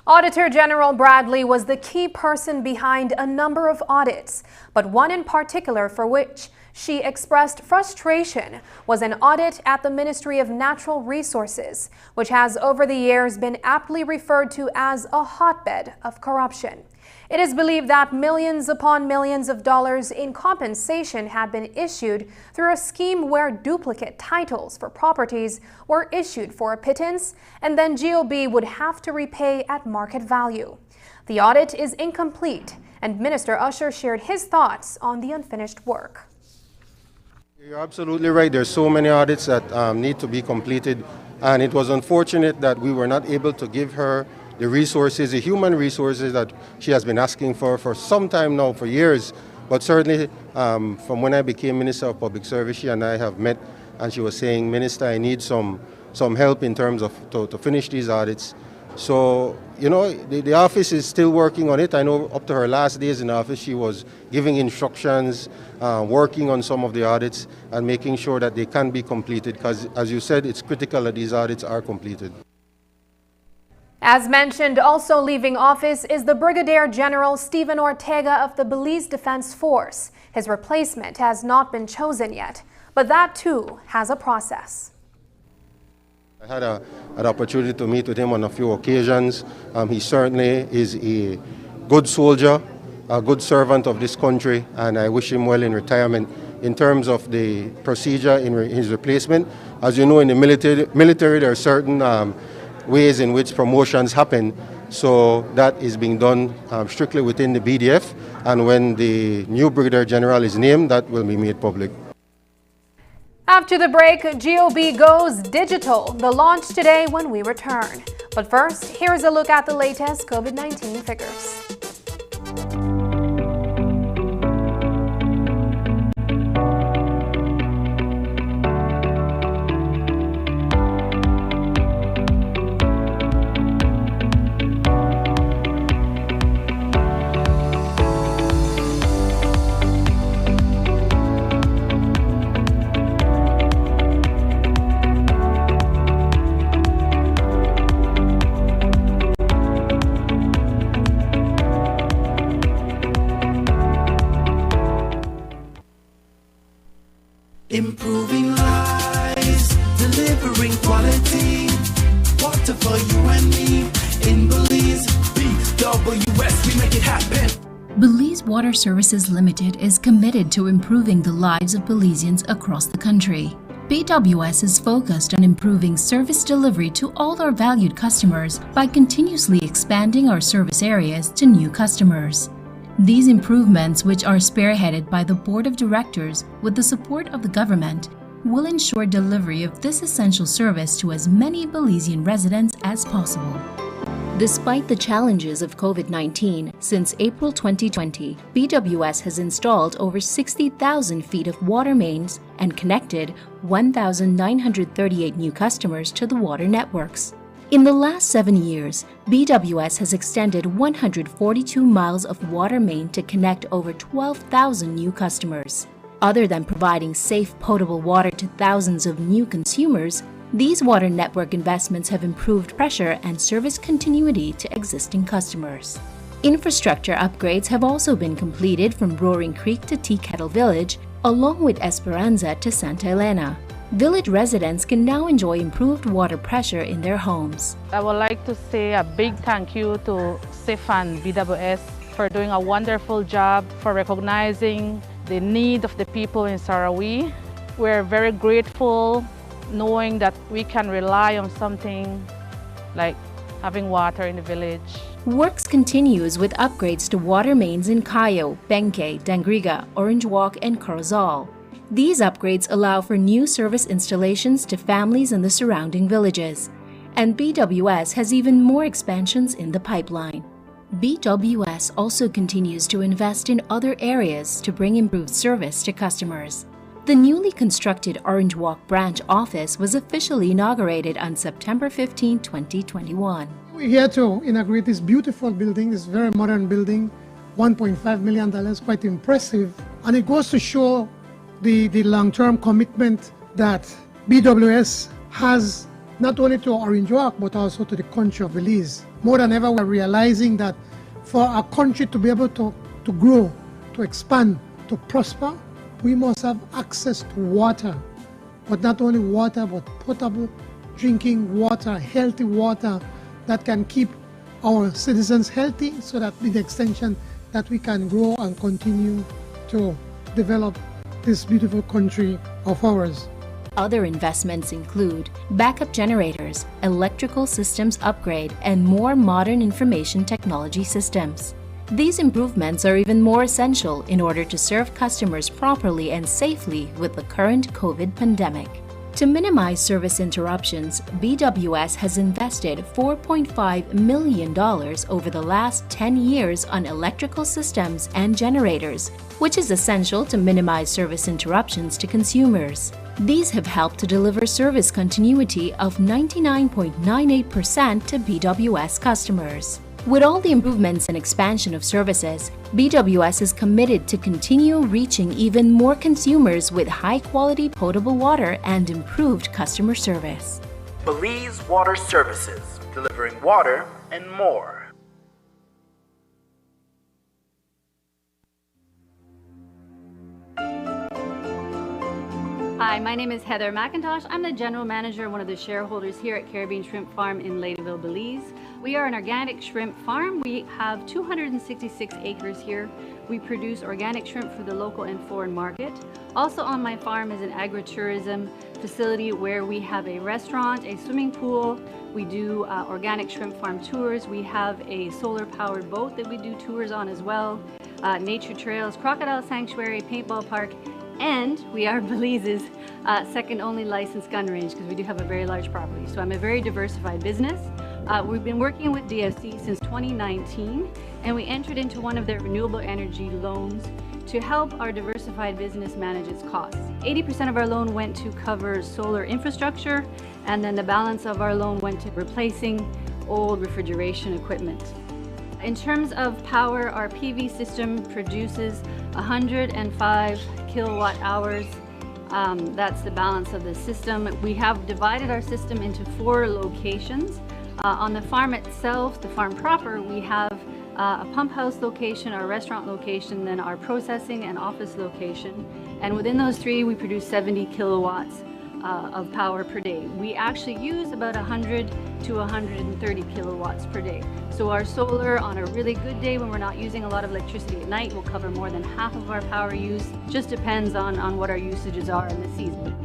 [SPEAKER 1] Auditor General Bradley was the key person behind a number of audits, but one in particular for which she expressed frustration was an audit at the Ministry of Natural Resources, which has over the years been aptly referred to as a hotbed of corruption. It is believed that millions upon millions of dollars in compensation had been issued through a scheme where duplicate titles for properties were issued for a pittance, and then GOB would have to repay at market value. The audit is incomplete, and Minister Usher shared his thoughts on the unfinished work.
[SPEAKER 4] You're absolutely right. There's so many audits that need to be completed, and it was unfortunate that we were not able to give her the resources, the human resources that she has been asking for some time now, for years. But certainly from when I became Minister of Public Service, she and I have met, and she was saying, Minister, I need some help in terms of to finish these audits. So, you know, the office is still working on it. I know up to her last days in office, she was giving instructions, working on some of the audits and making sure that they can be completed, because as you said, it's critical that these audits are completed.
[SPEAKER 1] As mentioned, also leaving office is the Brigadier General Stephen Ortega of the Belize Defense Force. His replacement has not been chosen yet, but that too has a process.
[SPEAKER 4] I had an opportunity to meet with him on a few occasions. He certainly is a good soldier, a good servant of this country, and I wish him well in retirement. In terms of the procedure in his replacement, as you know, in the military there are certain ways in which promotions happen, so that is being done strictly within the BDF, and when the new Brigadier General is named, that will be made public.
[SPEAKER 1] After the break, GOB goes digital. The launch today when we return. But first, here's a look at the latest COVID-19 figures.
[SPEAKER 7] Improving lives, delivering quality. Water for you and me. In Belize, BWS, we make it happen.
[SPEAKER 8] Belize Water Services Limited is committed to improving the lives of Belizeans across the country. BWS is focused on improving service delivery to all our valued customers by continuously expanding our service areas to new customers. These improvements, which are spearheaded by the Board of Directors with the support of the government, will ensure delivery of this essential service to as many Belizean residents as possible. Despite the challenges of COVID-19, since April 2020, BWS has installed over 60,000 feet of water mains and connected 1,938 new customers to the water networks. In the last 7 years, BWS has extended 142 miles of water main to connect over 12,000 new customers. Other than providing safe, potable water to thousands of new consumers, these water network investments have improved pressure and service continuity to existing customers. Infrastructure upgrades have also been completed from Roaring Creek to Tea Kettle Village, along with Esperanza to Santa Elena. Village residents can now enjoy improved water pressure in their homes.
[SPEAKER 9] I would like to say a big thank you to SIF and BWS for doing a wonderful job, for recognizing the need of the people in Sarawi. We're very grateful knowing that we can rely on something like having water in the village.
[SPEAKER 8] Works continues with upgrades to water mains in Cayo, Benque, Dangriga, Orange Walk, and Corozal. These upgrades allow for new service installations to families in the surrounding villages. And BWS has even more expansions in the pipeline. BWS also continues to invest in other areas to bring improved service to customers. The newly constructed Orange Walk branch office was officially inaugurated on September 15, 2021.
[SPEAKER 13] We're here to inaugurate this beautiful building, this very modern building, $1.5 million, quite impressive. And it goes to show the long-term commitment that BWS has not only to Orange Walk, but also to the country of Belize. More than ever, we're realizing that for our country to be able to grow, to expand, to prosper, we must have access to water. But not only water, but potable drinking water, healthy water that can keep our citizens healthy, so that with the extension that we can grow and continue to develop this beautiful country of ours.
[SPEAKER 8] Other investments include backup generators, electrical systems upgrade, and more modern information technology systems. These improvements are even more essential in order to serve customers properly and safely with the current COVID pandemic. To minimize service interruptions, BWS has invested $4.5 million over the last 10 years on electrical systems and generators, which is essential to minimize service interruptions to consumers. These have helped to deliver service continuity of 99.98% to BWS customers. With all the improvements and expansion of services, BWS is committed to continue reaching even more consumers with high-quality potable water and improved customer service.
[SPEAKER 10] Belize Water Services, delivering water and more.
[SPEAKER 11] Hi, my name is Heather McIntosh. I'm the general manager and one of the shareholders here at Caribbean Shrimp Farm in Ladyville, Belize. We are an organic shrimp farm. We have 266 acres here. We produce organic shrimp for the local and foreign market. Also on my farm is an agri-tourism facility where we have a restaurant, a swimming pool. We do organic shrimp farm tours. We have a solar-powered boat that we do tours on as well. Nature trails, crocodile sanctuary, paintball park, and we are Belize's second only licensed gun range because we do have a very large property. So I'm a very diversified business. We've been working with DFC since 2019, and we entered into one of their renewable energy loans to help our diversified business manage its costs. 80% of our loan went to cover solar infrastructure, and then the balance of our loan went to replacing old refrigeration equipment. In terms of power, our PV system produces 105 kilowatt hours. That's the balance of the system. We have divided our system into 4 locations. On the farm itself, the farm proper, we have a pump house location, our restaurant location, then our processing and office location. And within those 3, we produce 70 kilowatts of power per day. We actually use about 100 to 130 kilowatts per day. So our solar, on a really good day when we're not using a lot of electricity at night, will cover more than half of our power use. Just depends on what our usages are in the season.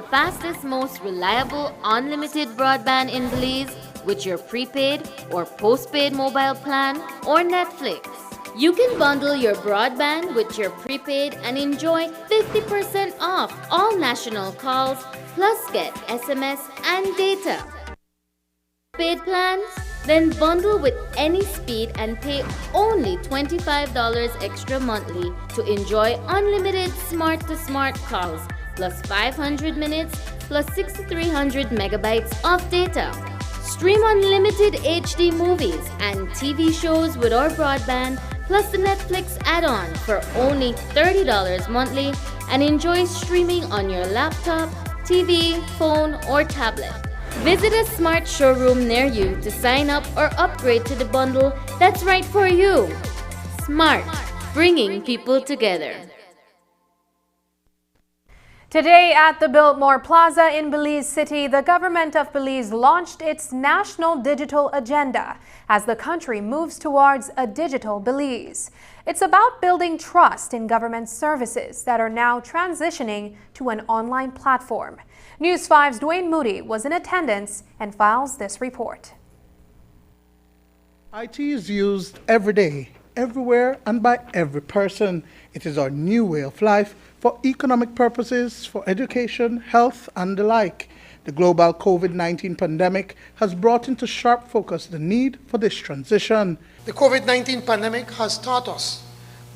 [SPEAKER 12] the fastest, most reliable, unlimited broadband in Belize with your prepaid or postpaid mobile plan or Netflix. You can bundle your broadband with your prepaid and enjoy 50% off all national calls, plus get SMS and data. Paid plans? Then bundle with any speed and pay only $25 extra monthly to enjoy unlimited smart-to-smart calls, plus 500 minutes, plus 6,300 megabytes of data. Stream unlimited HD movies and TV shows with our broadband, plus the Netflix add-on for only $30 monthly, and enjoy streaming on your laptop, TV, phone, or tablet. Visit a smart showroom near you to sign up or upgrade to the bundle that's right for you. Smart, bringing people together.
[SPEAKER 1] Today at the Biltmore Plaza in Belize City, the government of Belize launched its National Digital Agenda as the country moves towards a digital Belize. It's about building trust in government services that are now transitioning to an online platform. News 5's Dwayne Moody was in attendance and files this report.
[SPEAKER 6] IT is used every day, everywhere, and by every person. It is our new way of life for economic purposes, for education, health, and the like. The global COVID-19 pandemic has brought into sharp focus the need for this transition.
[SPEAKER 13] The COVID-19 pandemic has taught us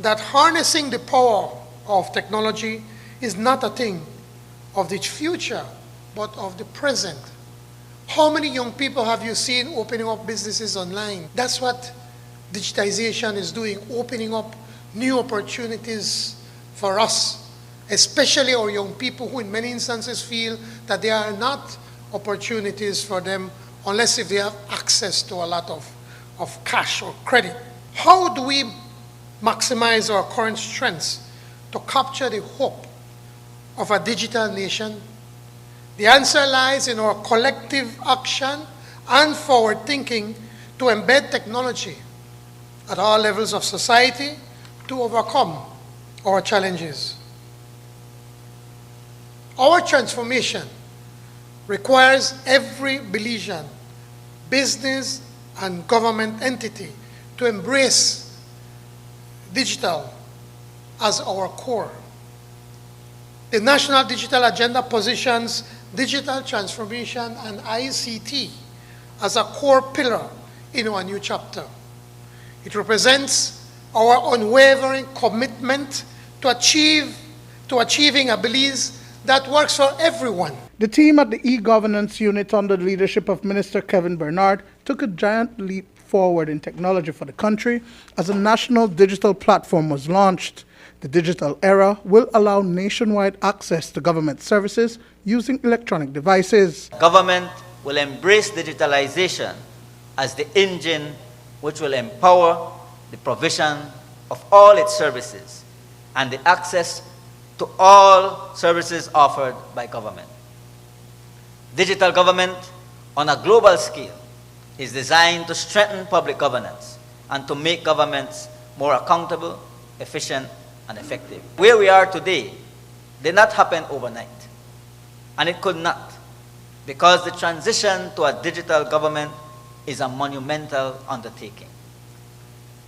[SPEAKER 13] that harnessing the power of technology is not a thing of the future, but of the present. How many young people have you seen opening up businesses online? That's what digitization is doing, opening up new opportunities for us, especially our young people who in many instances feel that there are not opportunities for them unless if they have access to a lot of cash or credit. How do we maximize our current strengths to capture the hope of a digital nation? The answer lies in our collective action and forward thinking to embed technology at all levels of society to overcome our challenges. Our transformation requires every Belizean, business and government entity to embrace digital as our core. The National Digital Agenda positions digital transformation and ICT as a core pillar in our new chapter. It represents our unwavering commitment to achieving a Belize that works for everyone.
[SPEAKER 6] The team at the e-governance unit under the leadership of Minister Kevin Bernard took a giant leap forward in technology for the country as a national digital platform was launched. The digital era will allow nationwide access to government services using electronic devices.
[SPEAKER 14] Government will embrace digitalization as the engine which will empower the provision of all its services and the access to all services offered by government. Digital government on a global scale is designed to strengthen public governance and to make governments more accountable, efficient, and effective. Where we are today did not happen overnight, and it could not, because the transition to a digital government is a monumental undertaking.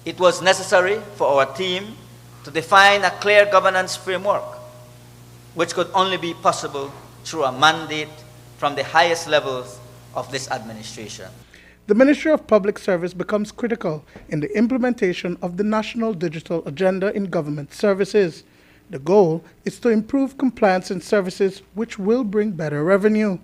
[SPEAKER 14] It was necessary for our team to define a clear governance framework, which could only be possible through a mandate from the highest levels of this administration.
[SPEAKER 6] The Ministry of Public Service becomes critical in the implementation of the National Digital Agenda in government services. The goal is to improve compliance in services which will bring better revenue.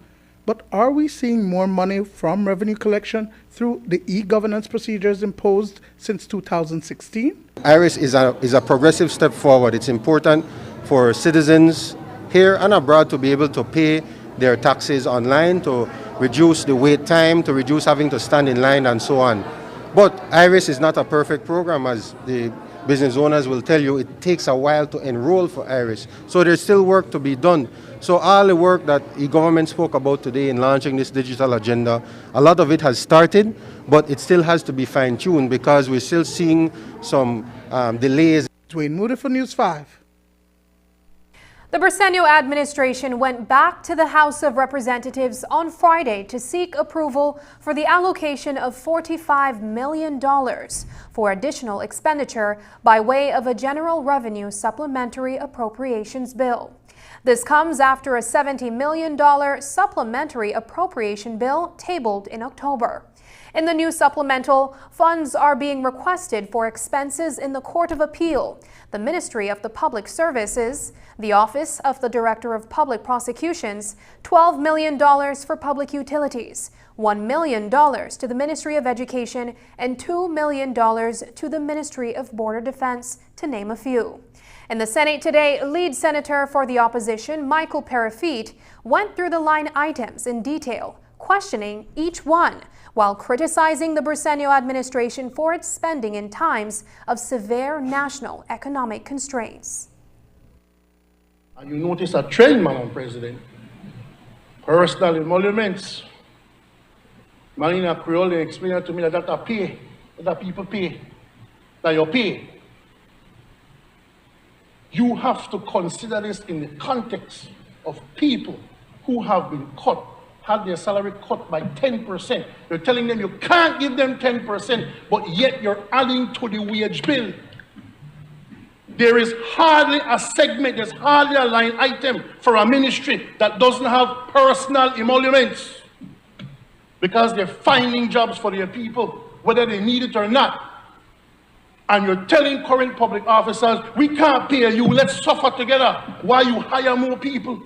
[SPEAKER 6] But are we seeing more money from revenue collection through the e-governance procedures imposed since 2016?
[SPEAKER 4] IRIS is a progressive step forward. It's important for citizens here and abroad to be able to pay their taxes online, to reduce the wait time, to reduce having to stand in line and so on. But IRIS is not a perfect program, as the business owners will tell you. It takes a while to enroll for IRIS. So there's still work to be done. So all the work that e-government spoke about today in launching this digital agenda, a lot of it has started, but it still has to be fine-tuned because we're still seeing some delays.
[SPEAKER 6] Dwayne Moody for News 5.
[SPEAKER 1] The Briceño administration went back to the House of Representatives on Friday to seek approval for the allocation of $45 million for additional expenditure by way of a general revenue supplementary appropriations bill. This comes after a $70 million supplementary appropriation bill tabled in October. In the new supplemental, funds are being requested for expenses in the Court of Appeal, the Ministry of the Public Services, the Office of the Director of Public Prosecutions, $12 million for public utilities, $1 million to the Ministry of Education, and $2 million to the Ministry of Border Defense, to name a few. In the Senate today, lead senator for the opposition, Michael Parafit, went through the line items in detail, questioning each one, while criticizing the Briceño administration for its spending in times of severe national economic constraints.
[SPEAKER 15] And you notice a trend, Madam President. Personal emoluments. Marina Creole explained to me that people pay, that you pay. You have to consider this in the context of people who have been cut, had their salary cut by 10%. You're telling them you can't give them 10%, but yet you're adding to the wage bill. There is hardly a segment, there's hardly a line item for a ministry that doesn't have personal emoluments, because they're finding jobs for their people, whether they need it or not. And you're telling current public officers, we can't pay you, let's suffer together while you hire more people.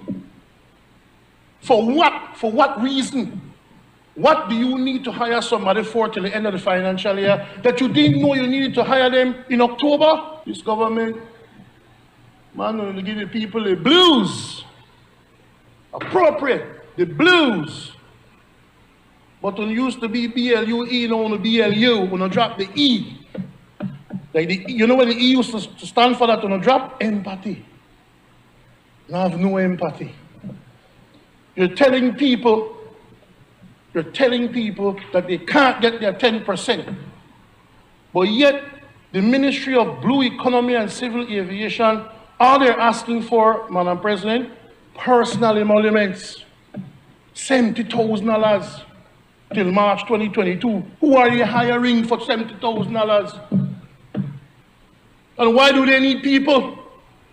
[SPEAKER 15] For what? For what reason? What do you need to hire somebody for till the end of the financial year that you didn't know you needed to hire them in October? This government, man, will give the people the blues. Appropriate, the blues. But when it used to be B-L-U-E, now on the B-L-U, when I drop the E. Like you know what the E used to stand for that when I drop? Empathy. I have no empathy. You're telling people that they can't get their 10%. But yet, the Ministry of Blue Economy and Civil Aviation, all they're asking for, Madam President, personal emoluments. $70,000 till March 2022. Who are they hiring for $70,000? And why do they need people?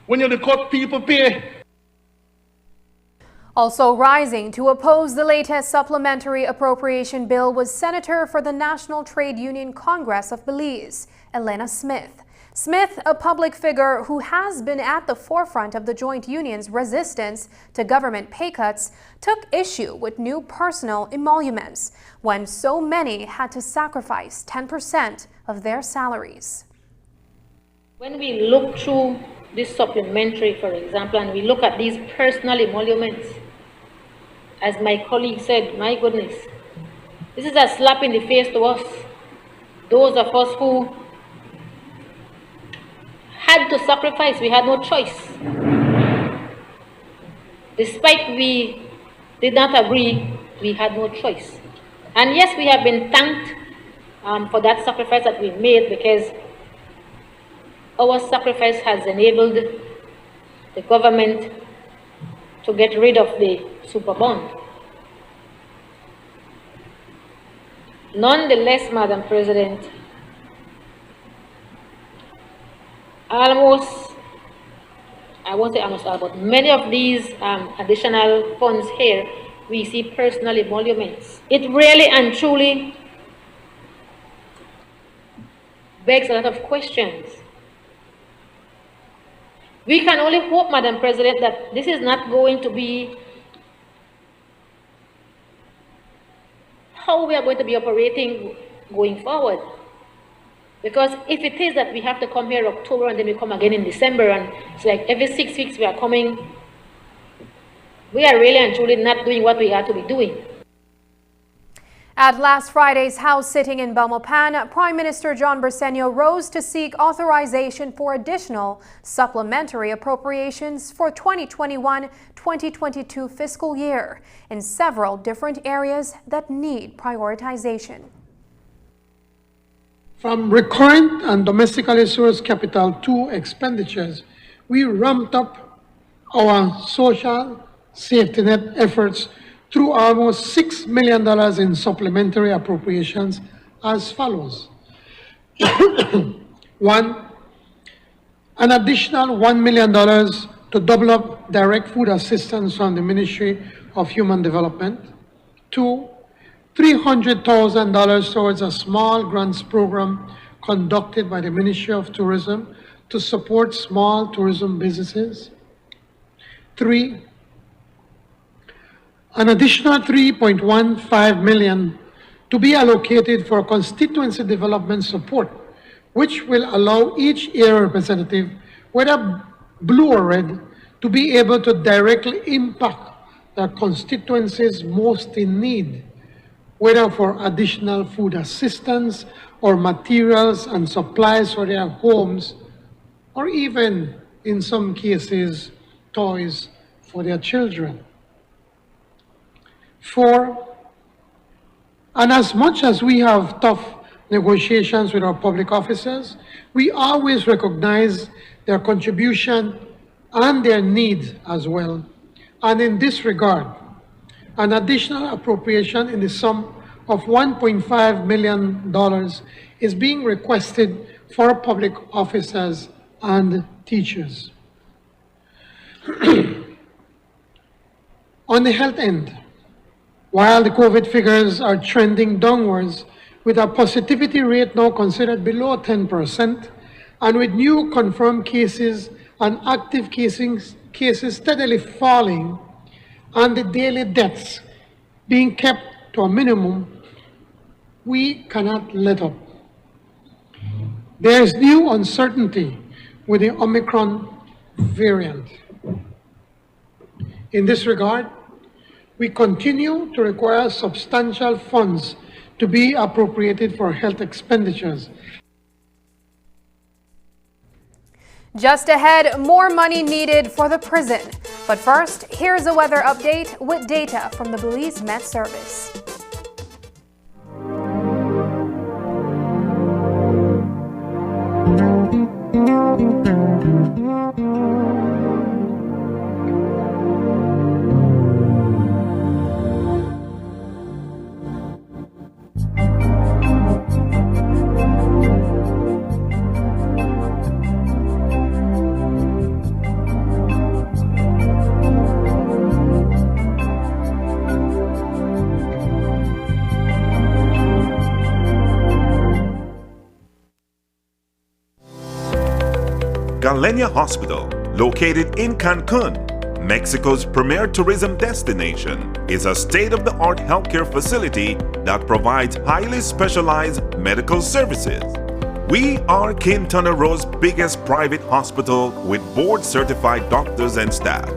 [SPEAKER 15] When you're the cut, people pay.
[SPEAKER 1] Also rising to oppose the latest supplementary appropriation bill was Senator for the National Trade Union Congress of Belize, Elena Smith. Smith, a public figure who has been at the forefront of the joint union's resistance to government pay cuts, took issue with new personal emoluments when so many had to sacrifice 10% of their salaries.
[SPEAKER 16] When we look through this supplementary, for example, and we look at these personal emoluments, as my colleague said, my goodness, this is a slap in the face to us. Those of us who had to sacrifice, we had no choice. Despite we did not agree, we had no choice. And yes, we have been thanked for that sacrifice that we made, because our sacrifice has enabled the government to get rid of the super bond. Nonetheless, Madam President, almost, I won't say almost all, but many of these additional funds here, we see personal emoluments. It really and truly begs a lot of questions. We can only hope, Madam President, that this is not going to be how we are going to be operating going forward. Because if it is that we have to come here October and then we come again in December, and it's like every 6 weeks we are coming, we are really and truly not doing what we ought to be doing.
[SPEAKER 1] At last Friday's House sitting in Belmopan, Prime Minister John Briceño rose to seek authorization for additional supplementary appropriations for 2021-2022 fiscal year in several different areas that need prioritization.
[SPEAKER 13] From recurrent and domestically sourced capital to expenditures, we ramped up our social safety net efforts through almost $6 million in supplementary appropriations as follows. One, an additional $1 million to double up direct food assistance from the Ministry of Human Development. Two, $300,000 towards a small grants program conducted by the Ministry of Tourism to support small tourism businesses. Three, an additional $3.15 million to be allocated for constituency development support, which will allow each area representative, whether blue or red, to be able to directly impact their constituencies most in need, whether for additional food assistance or materials and supplies for their homes, or even, in some cases, toys for their children. Four, and as much as we have tough negotiations with our public officers, we always recognize their contribution and their need as well. And in this regard, an additional appropriation in the sum of $1.5 million is being requested for public officers and teachers. On the health end, while the COVID figures are trending downwards, with a positivity rate now considered below 10%, and with new confirmed cases and active cases steadily falling, and the daily deaths being kept to a minimum, we cannot let up. There is new uncertainty with the Omicron variant. In this regard, we continue to require substantial funds to be appropriated for health expenditures.
[SPEAKER 1] Just ahead, more money needed for the prison. But first, here's a weather update with data from the Belize Met Service.
[SPEAKER 17] Galenia Hospital, located in Cancun, Mexico's premier tourism destination, is a state-of-the-art healthcare facility that provides highly specialized medical services. We are Quintana Roo's biggest private hospital with board-certified doctors and staff.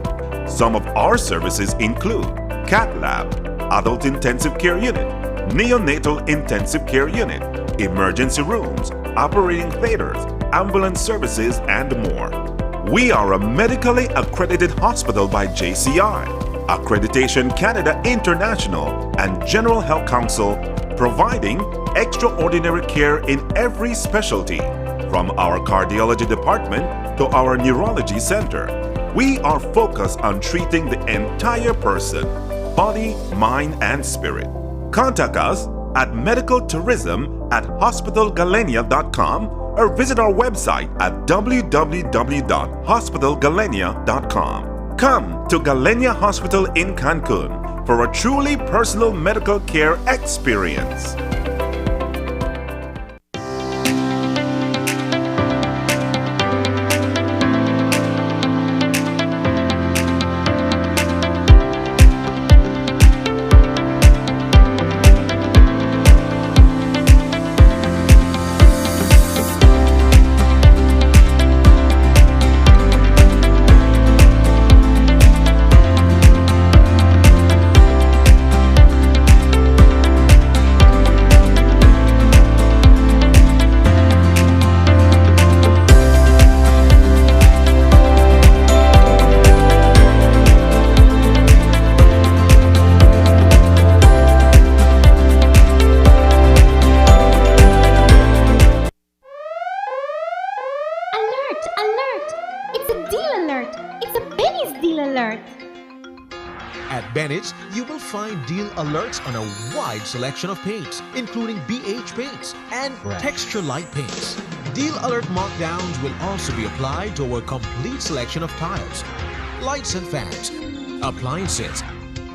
[SPEAKER 17] Some of our services include Cath Lab, Adult Intensive Care Unit, Neonatal Intensive Care Unit, emergency rooms, operating theaters, ambulance services, and more. We are a medically accredited hospital by JCI, Accreditation Canada International, and General Health Council, providing extraordinary care in every specialty, from our cardiology department to our neurology center. We are focused on treating the entire person, body, mind, and spirit. Contact us at medicaltourism@hospitalgalenia.com or visit our website at www.hospitalgalenia.com. Come to Galenia Hospital in Cancun for a truly personal medical care experience.
[SPEAKER 18] Alert! It's a deal alert! It's a big Benny's Deal Alert.
[SPEAKER 19] At Bennett's, you will find deal alerts on a wide selection of paints, including BH paints and texture light paints. Deal alert markdowns will also be applied to our complete selection of tiles, lights and fans, appliances,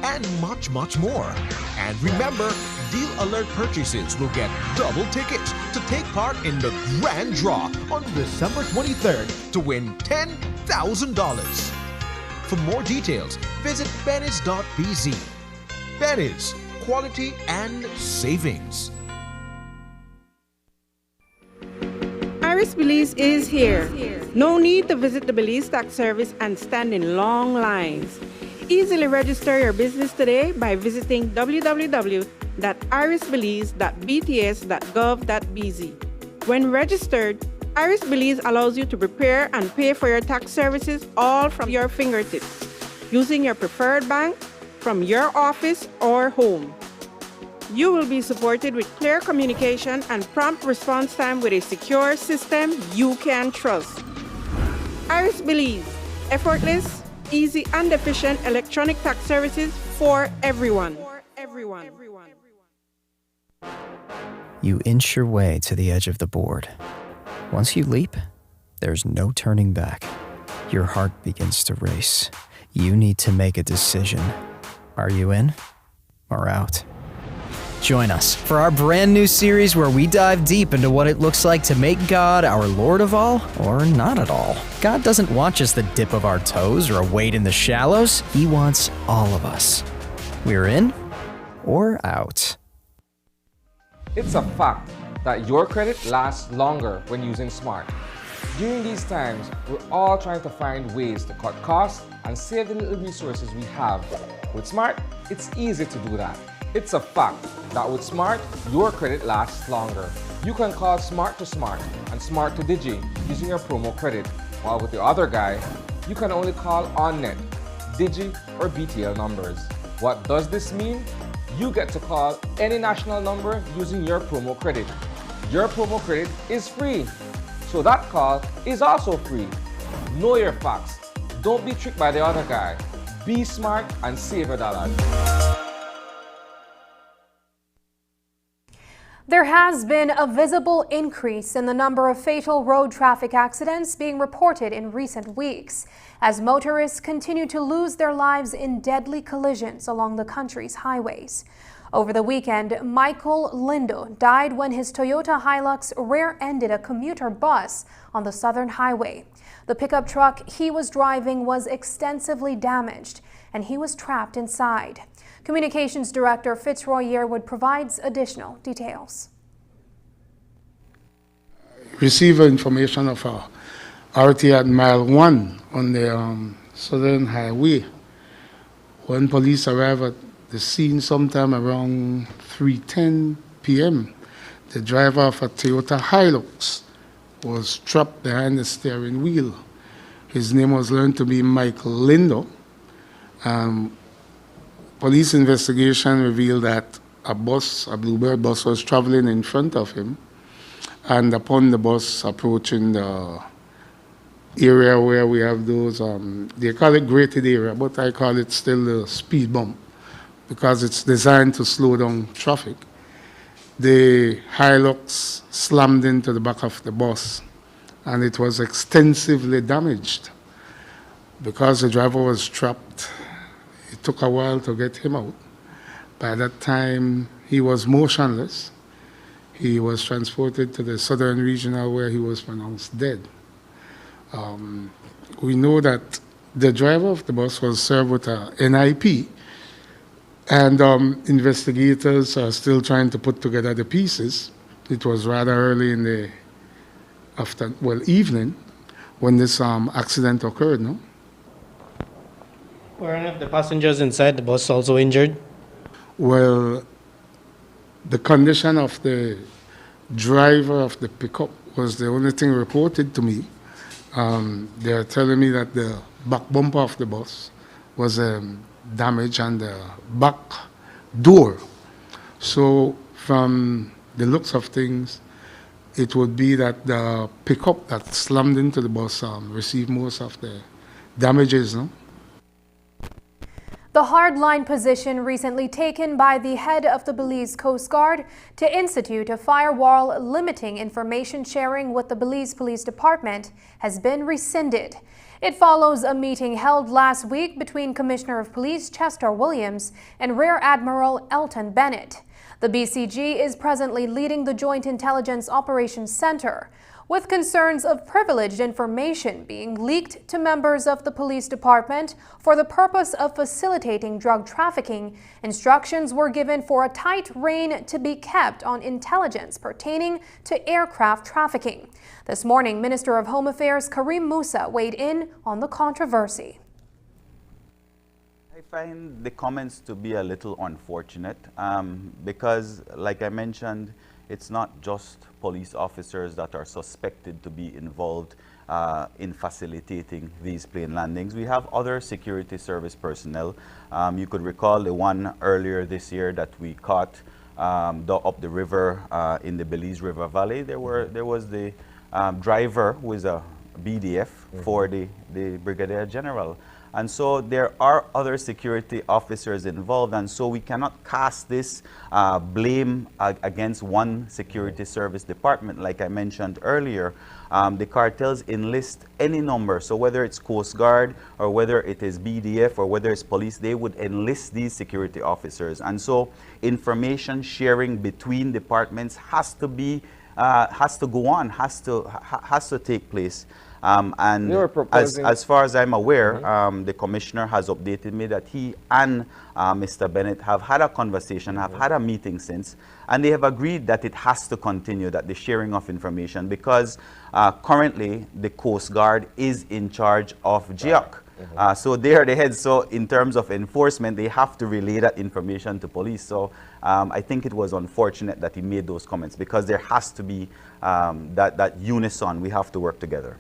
[SPEAKER 19] and much, much more. And remember, Deal Alert purchases will get double tickets to take part in the grand draw on December 23rd to win $10,000. For more details, visit Bennett's.bz. Bennett's, quality and savings.
[SPEAKER 20] Iris Belize is here. No need to visit the Belize Tax Service and stand in long lines. Easily register your business today by visiting www.irisbelize.bts.gov.bz. When registered, Iris Belize allows you to prepare and pay for your tax services all from your fingertips, using your preferred bank, from your office or home. You will be supported with clear communication and prompt response time with a secure system you can trust. Iris Belize, effortless, easy and efficient electronic tax services for everyone.
[SPEAKER 21] You inch your way to the edge of the board. Once you leap, there's no turning back. Your heart begins to race. You need to make a decision. Are you in or out? Join us for our brand new series where we dive deep into what it looks like to make God our Lord of all or not at all. God doesn't want just the dip of our toes or a wade in the shallows. He wants all of us. We're in or out.
[SPEAKER 22] It's a fact that your credit lasts longer when using Smart. During these times, we're all trying to find ways to cut costs and save the little resources we have. With Smart, it's easy to do that. It's a fact that with Smart, your credit lasts longer. You can call Smart to Smart and Smart to Digi using your promo credit, while with the other guy, you can only call OnNet, Digi, or BTL numbers. What does this mean? You get to call any national number using your promo credit. Your promo credit is free, so that call is also free. Know your facts. Don't be tricked by the other guy. Be smart and save your dollars.
[SPEAKER 1] There has been a visible increase in the number of fatal road traffic accidents being reported in recent weeks, as motorists continue to lose their lives in deadly collisions along the country's highways. Over the weekend, Michael Lindo died when his Toyota Hilux rear-ended a commuter bus on the Southern Highway. The pickup truck he was driving was extensively damaged, and he was trapped inside. Communications Director Fitzroy Yearwood provides additional details.
[SPEAKER 26] Receive information of a RT at mile 1 on the Southern Highway. When police arrived at the scene sometime around 3:10 p.m., the driver of a Toyota Hilux was trapped behind the steering wheel. His name was learned to be Michael Lindo. Police investigation revealed that a Bluebird bus was traveling in front of him, and upon the bus approaching the area where we have those, they call it graded area, but I call it still the speed bump because it's designed to slow down traffic. The Hilux slammed into the back of the bus, and it was extensively damaged. Because the driver was trapped, it took a while to get him out. By that time, he was motionless. He was transported to the Southern Regional where he was pronounced dead. We know that the driver of the bus was served with a NIP, and investigators are still trying to put together the pieces. It was rather early in the evening when this accident occurred, no?
[SPEAKER 27] Were any of the passengers inside the bus also injured?
[SPEAKER 26] Well, the condition of the driver of the pickup was the only thing reported to me. They are telling me that the back bumper of the bus was damaged and the back door. So from the looks of things, it would be that the pickup that slammed into the bus received most of the damages, no?
[SPEAKER 1] The hardline position recently taken by the head of the Belize Coast Guard to institute a firewall limiting information sharing with the Belize Police Department has been rescinded. It follows a meeting held last week between Commissioner of Police Chester Williams and Rear Admiral Elton Bennett. The BCG is presently leading the Joint Intelligence Operations Center, with concerns of privileged information being leaked to members of the police department for the purpose of facilitating drug trafficking. Instructions were given for a tight rein to be kept on intelligence pertaining to aircraft trafficking. This morning, Minister of Home Affairs Karim Musa weighed in on the controversy.
[SPEAKER 2] I find the comments to be a little unfortunate because, like I mentioned, it's not just police officers that are suspected to be involved in facilitating these plane landings. We have other security service personnel. You could recall the one earlier this year that we caught up the river in the Belize River Valley. There was the driver who is a BDF for the Brigadier General. And so there are other security officers involved, and so we cannot cast this blame against one security service department. Like I mentioned earlier, the cartels enlist any number, so whether it's Coast Guard or whether it is BDF or whether it's police, they would enlist these security officers. And so information sharing between departments has to go on, has to take place. And as far as I'm aware, the commissioner has updated me that he and Mr. Bennett have had a conversation, have had a meeting since, and they have agreed that it has to continue, that the sharing of information, because currently the Coast Guard is in charge of GIOC. So they are the heads, so in terms of enforcement, they have to relay that information to police. So I think it was unfortunate that he made those comments, because there has to be that unison. We have to work together.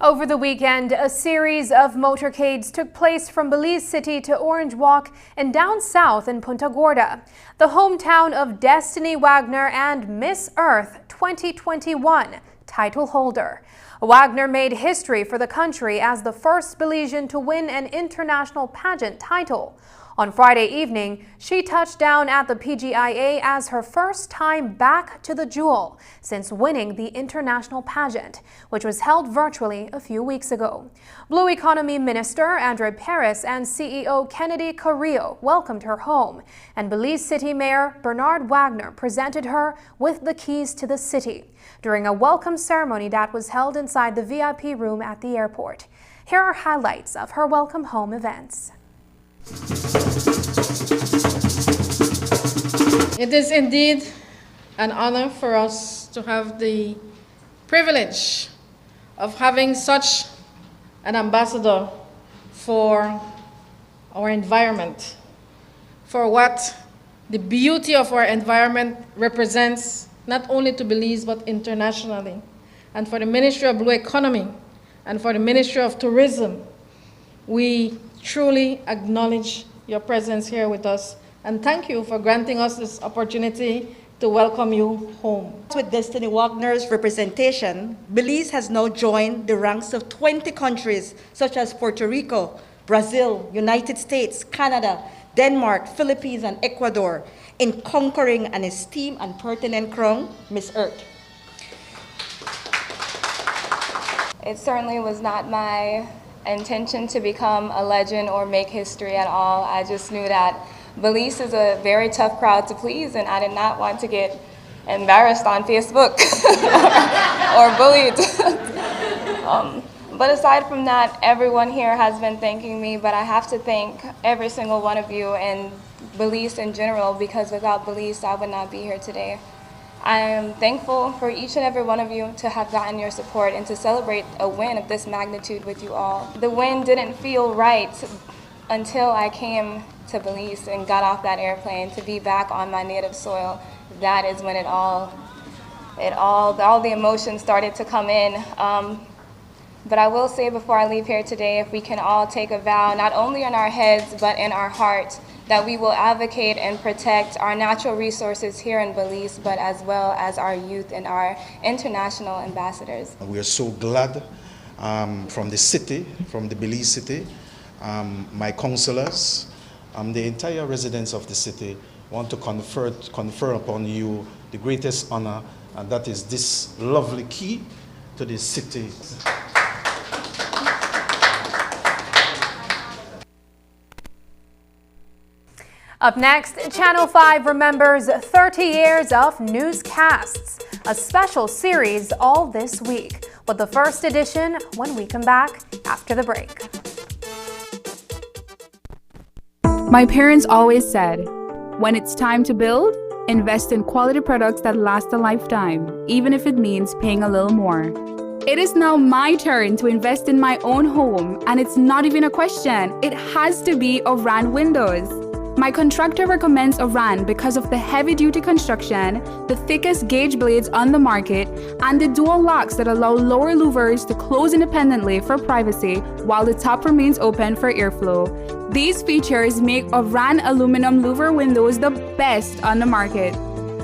[SPEAKER 1] Over the weekend, a series of motorcades took place from Belize City to Orange Walk and down south in Punta Gorda, the hometown of Destiny Wagner and Miss Earth 2021 title holder. Wagner made history for the country as the first Belizean to win an international pageant title. On Friday evening, she touched down at the PGIA as her first time back to the jewel since winning the international pageant, which was held virtually a few weeks ago. Blue Economy Minister Andre Perez and CEO Kennedy Carrillo welcomed her home, and Belize City Mayor Bernard Wagner presented her with the keys to the city during a welcome ceremony that was held inside the VIP room at the airport. Here are highlights of her welcome home events.
[SPEAKER 3] It is indeed an honor for us to have the privilege of having such an ambassador for our environment, for what the beauty of our environment represents, not only to Belize but internationally, and for the Ministry of Blue Economy and for the Ministry of Tourism. We truly acknowledge your presence here with us, and thank you for granting us this opportunity to welcome you home.
[SPEAKER 5] With Destiny Wagner's representation, Belize has now joined the ranks of 20 countries such as Puerto Rico, Brazil, United States, Canada, Denmark, Philippines, and Ecuador in conquering an esteemed and pertinent crown, Miss Earth.
[SPEAKER 18] It certainly was not my intention to become a legend or make history at all. I just knew that Belize is a very tough crowd to please, and I did not want to get embarrassed on Facebook or bullied. But aside from that, everyone here has been thanking me, but I have to thank every single one of you and Belize in general, because without Belize, I would not be here today. I am thankful for each and every one of you to have gotten your support and to celebrate a win of this magnitude with you all. The win didn't feel right until I came to Belize and got off that airplane to be back on my native soil. That is when all the emotions started to come in. But I will say before I leave here today, if we can all take a vow, not only in our heads but in our heart, that we will advocate and protect our natural resources here in Belize, but as well as our youth and our international ambassadors.
[SPEAKER 23] We are so glad from the city, from the Belize city,
[SPEAKER 7] my councillors, the entire residents of the city want to confer upon you the greatest honor, and that is this lovely key to the city.
[SPEAKER 1] Up next, Channel 5 remembers 30 years of newscasts, a special series all this week, with the first edition when we come back after the break.
[SPEAKER 8] My parents always said, when it's time to build, invest in quality products that last a lifetime, even if it means paying a little more. It is now my turn to invest in my own home, and it's not even a question. It has to be Oran Windows. My contractor recommends Oran because of the heavy-duty construction, the thickest gauge blades on the market, and the dual locks that allow lower louvers to close independently for privacy while the top remains open for airflow. These features make Oran aluminum louver windows the best on the market.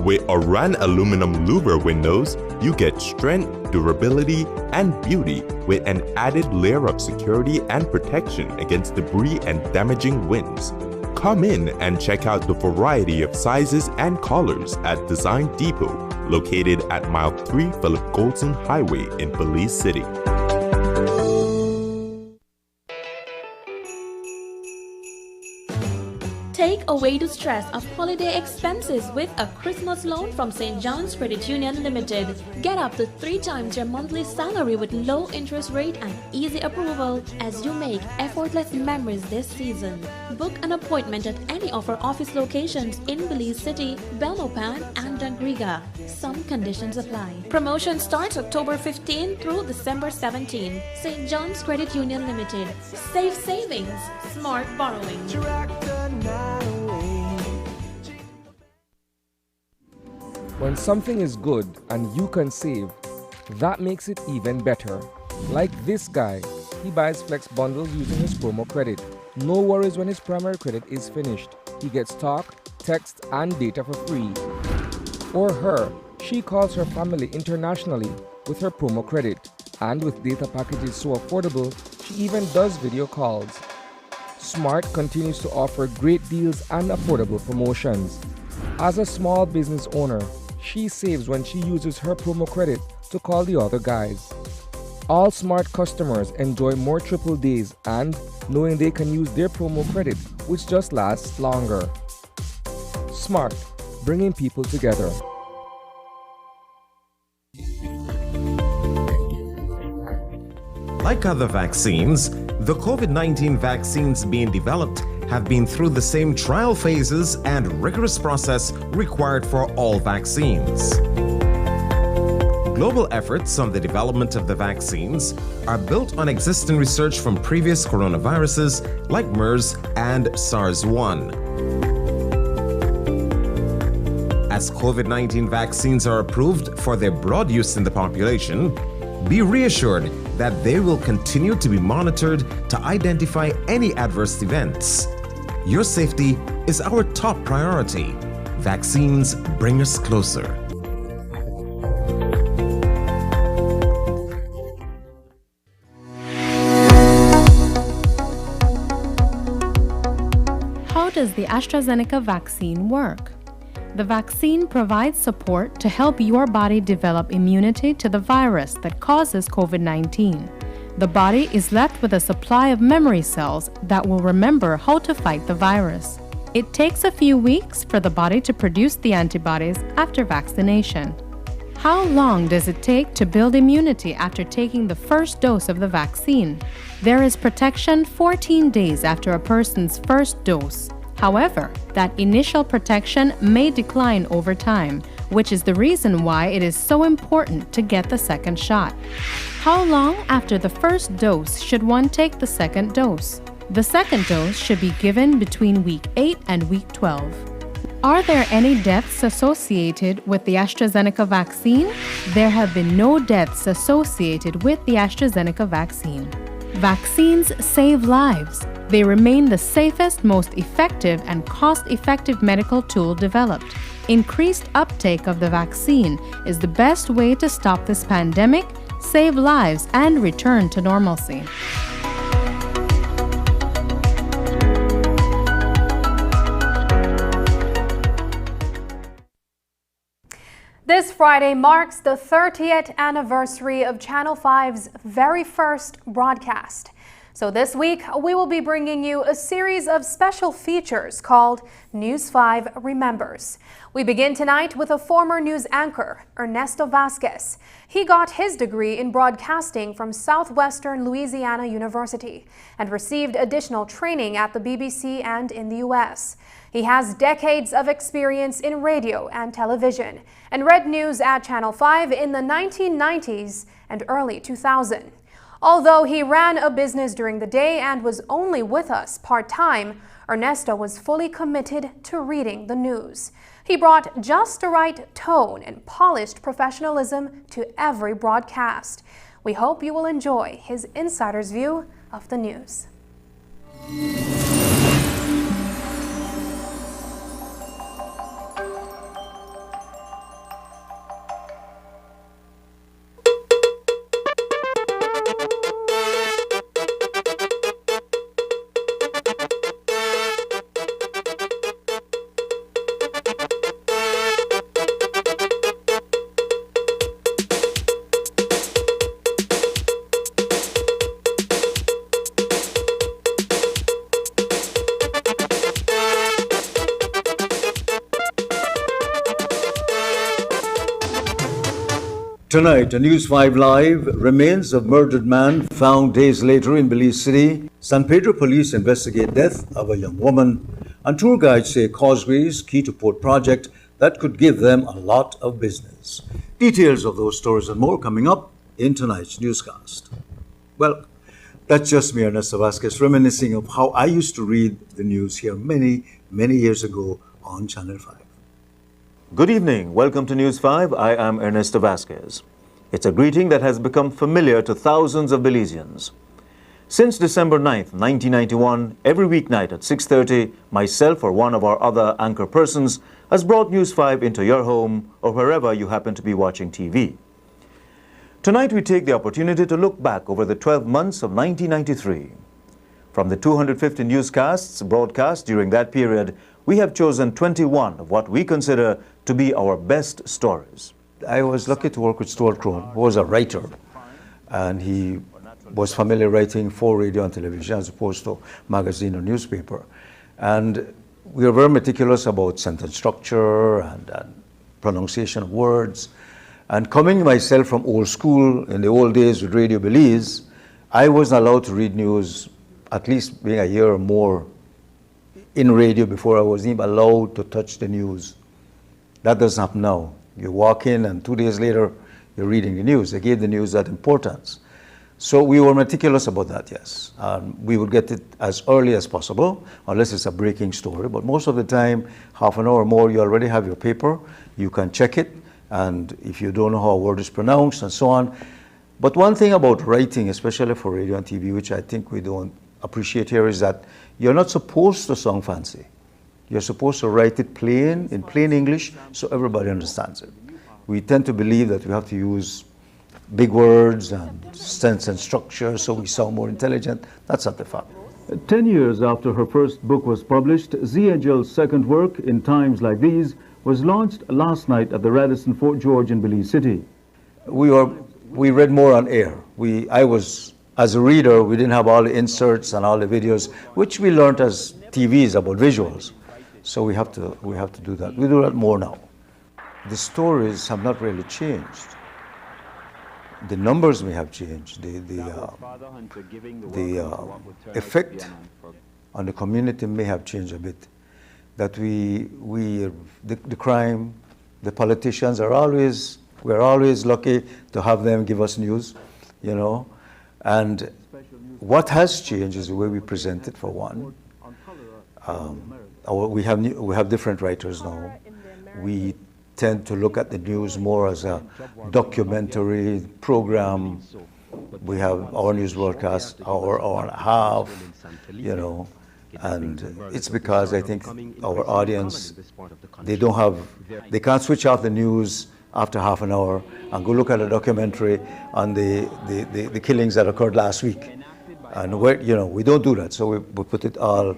[SPEAKER 9] With Oran aluminum louver windows, you get strength, durability, and beauty with an added layer of security and protection against debris and damaging winds. Come in and check out the variety of sizes and colors at Design Depot, located at Mile 3 Philip Goldson Highway in Belize City.
[SPEAKER 10] Take away the stress of holiday expenses with a Christmas loan from St. John's Credit Union Limited. Get up to 3 times your monthly salary with low interest rate and easy approval as you make effortless memories this season. Book an appointment at any of our office locations in Belize City, Belmopan, and Dangriga. Some conditions apply. Promotion starts October 15 through December 17. St. John's Credit Union Limited. Safe savings, smart borrowing.
[SPEAKER 22] When something is good and you can save, that makes it even better. Like this guy, he buys Flex bundles using his promo credit. No worries when his primary credit is finished. He gets talk, text, and data for free. Or her, she calls her family internationally with her promo credit. And with data packages so affordable, she even does video calls. Smart continues to offer great deals and affordable promotions. As a small business owner, she saves when she uses her promo credit to call the other guys. All Smart customers enjoy more triple days and knowing they can use their promo credit, which just lasts longer. Smart, bringing people together.
[SPEAKER 23] Like other vaccines, the COVID-19 vaccines being developed have been through the same trial phases and rigorous process required for all vaccines. Global efforts on the development of the vaccines are built on existing research from previous coronaviruses like MERS and SARS-1. As COVID-19 vaccines are approved for their broad use in the population, be reassured that they will continue to be monitored to identify any adverse events. Your safety is our top priority. Vaccines bring us closer.
[SPEAKER 24] How does the AstraZeneca vaccine work? The vaccine provides support to help your body develop immunity to the virus that causes COVID-19. The body is left with a supply of memory cells that will remember how to fight the virus. It takes a few weeks for the body to produce the antibodies after vaccination. How long does it take to build immunity after taking the first dose of the vaccine? There is protection 14 days after a person's first dose. However, that initial protection may decline over time, which is the reason why it is so important to get the second shot. How long after the first dose should one take the second dose? The second dose should be given between week 8 and week 12. Are there any deaths associated with the AstraZeneca vaccine? There have been no deaths associated with the AstraZeneca vaccine. Vaccines save lives. They remain the safest, most effective, and cost-effective medical tool developed. Increased uptake of the vaccine is the best way to stop this pandemic, save lives, and return to normalcy.
[SPEAKER 1] This Friday marks the 30th anniversary of Channel 5's very first broadcast. So this week, we will be bringing you a series of special features called News 5 Remembers. We begin tonight with a former news anchor, Ernesto Vasquez. He got his degree in broadcasting from Southwestern Louisiana University and received additional training at the BBC and in the U.S. He has decades of experience in radio and television and read news at Channel 5 in the 1990s and early 2000s. Although he ran a business during the day and was only with us part-time, Ernesto was fully committed to reading the news. He brought just the right tone and polished professionalism to every broadcast. We hope you will enjoy his insider's view of the news.
[SPEAKER 4] Tonight, a News 5 Live, remains of murdered man found days later in Belize City. San Pedro police investigate death of a young woman. And tour guides say causeways key to port project that could give them a lot of business. Details of those stories and more coming up in tonight's newscast. Well, that's just me, Ernesto Vasquez, reminiscing of how I used to read the news here many, many years ago on Channel 5.
[SPEAKER 6] Good evening. Welcome to News 5. I am Ernesto Vasquez. It's a greeting that has become familiar to thousands of Belizeans. Since December 9th, 1991, every weeknight at 6:30, myself or one of our other anchor persons has brought News 5 into your home or wherever you happen to be watching TV. Tonight we take the opportunity to look back over the 12 months of 1993. From the 250 newscasts broadcast during that period, we have chosen 21 of what we consider to be our best stories.
[SPEAKER 4] I was lucky to work with Stuart Crone, who was a writer, and he was familiar writing for radio and television as opposed to magazine or newspaper. And we were very meticulous about sentence structure and pronunciation of words. And coming myself from old school in the old days with Radio Belize, I wasn't allowed to read news, at least being a year or more in radio before I was even allowed to touch the news. That doesn't happen now. You walk in and 2 days later, you're reading the news. They gave the news that importance. So we were meticulous about that, yes. We would get it as early as possible, unless it's a breaking story. But most of the time, half an hour or more, you already have your paper. You can check it. And if you don't know how a word is pronounced and so on. But one thing about writing, especially for radio and TV, which I think we don't appreciate here, is that you're not supposed to sound fancy. You're supposed to write it plain, in plain English, so everybody understands it. We tend to believe that we have to use big words and sense and structure so we sound more intelligent. That's not the fact.
[SPEAKER 11] 10 years after her first book was published, Z. Angel's second work, In Times Like These, was launched last night at the Radisson Fort George in Belize City.
[SPEAKER 4] We read more on air. As a reader, we didn't have all the inserts and all the videos, which we learned as TVs about visuals. So we have to do that. We do that more now. The stories have not really changed. The numbers may have changed. The effect on the community may have changed a bit. That the crime, the politicians we're always lucky to have them give us news, you know. And what has changed is the way we present it, for one. We have different writers now. We tend to look at the news more as a documentary program. We have our news broadcast, hour and a half, you know. And it's because I think our audience, they can't switch off the news after half an hour and go look at a documentary on the killings that occurred last week. And we don't do that, so we put it all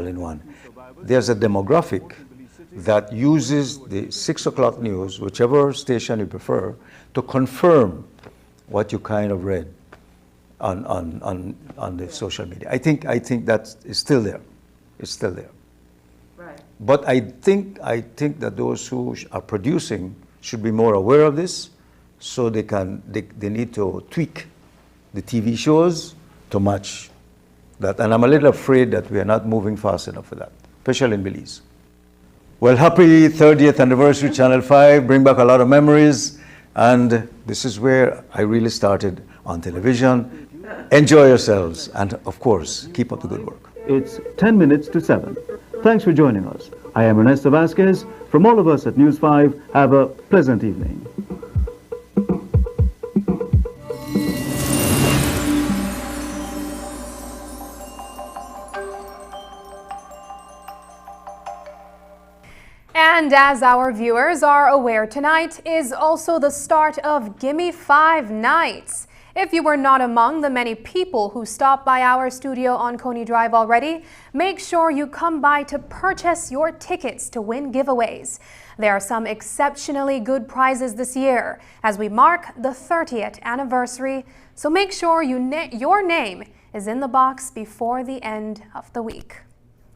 [SPEAKER 4] in one. There's a demographic that uses the 6 o'clock news, whichever station you prefer, to confirm what you kind of read on the social media. I think that is still there. It's still there.
[SPEAKER 5] Right.
[SPEAKER 4] But I think that those who are producing should be more aware of this, so they need to tweak the TV shows to match that. And I'm a little afraid that we are not moving fast enough for that, especially in Belize. Well, happy 30th anniversary, Channel 5. Bring back a lot of memories. And this is where I really started on television. Enjoy yourselves. And of course, keep up the good work.
[SPEAKER 11] It's 10 minutes to 7. Thanks for joining us. I am Ernesto Vasquez. From all of us at News 5, have a pleasant evening.
[SPEAKER 1] And as our viewers are aware, tonight is also the start of Gimme 5 nights. If you were not among the many people who stopped by our studio on Coney Drive already, make sure you come by to purchase your tickets to win giveaways. There are some exceptionally good prizes this year as we mark the 30th anniversary, so make sure your name is in the box before the end of the week.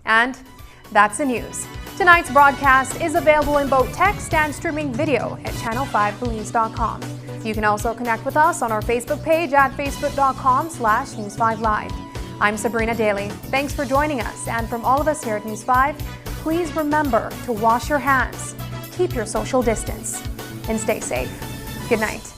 [SPEAKER 1] And that's the news. Tonight's broadcast is available in both text and streaming video at channel5belize.com. You can also connect with us on our Facebook page at facebook.com/News5Live. I'm Sabrina Daly. Thanks for joining us. And from all of us here at News 5, please remember to wash your hands, keep your social distance, and stay safe. Good night.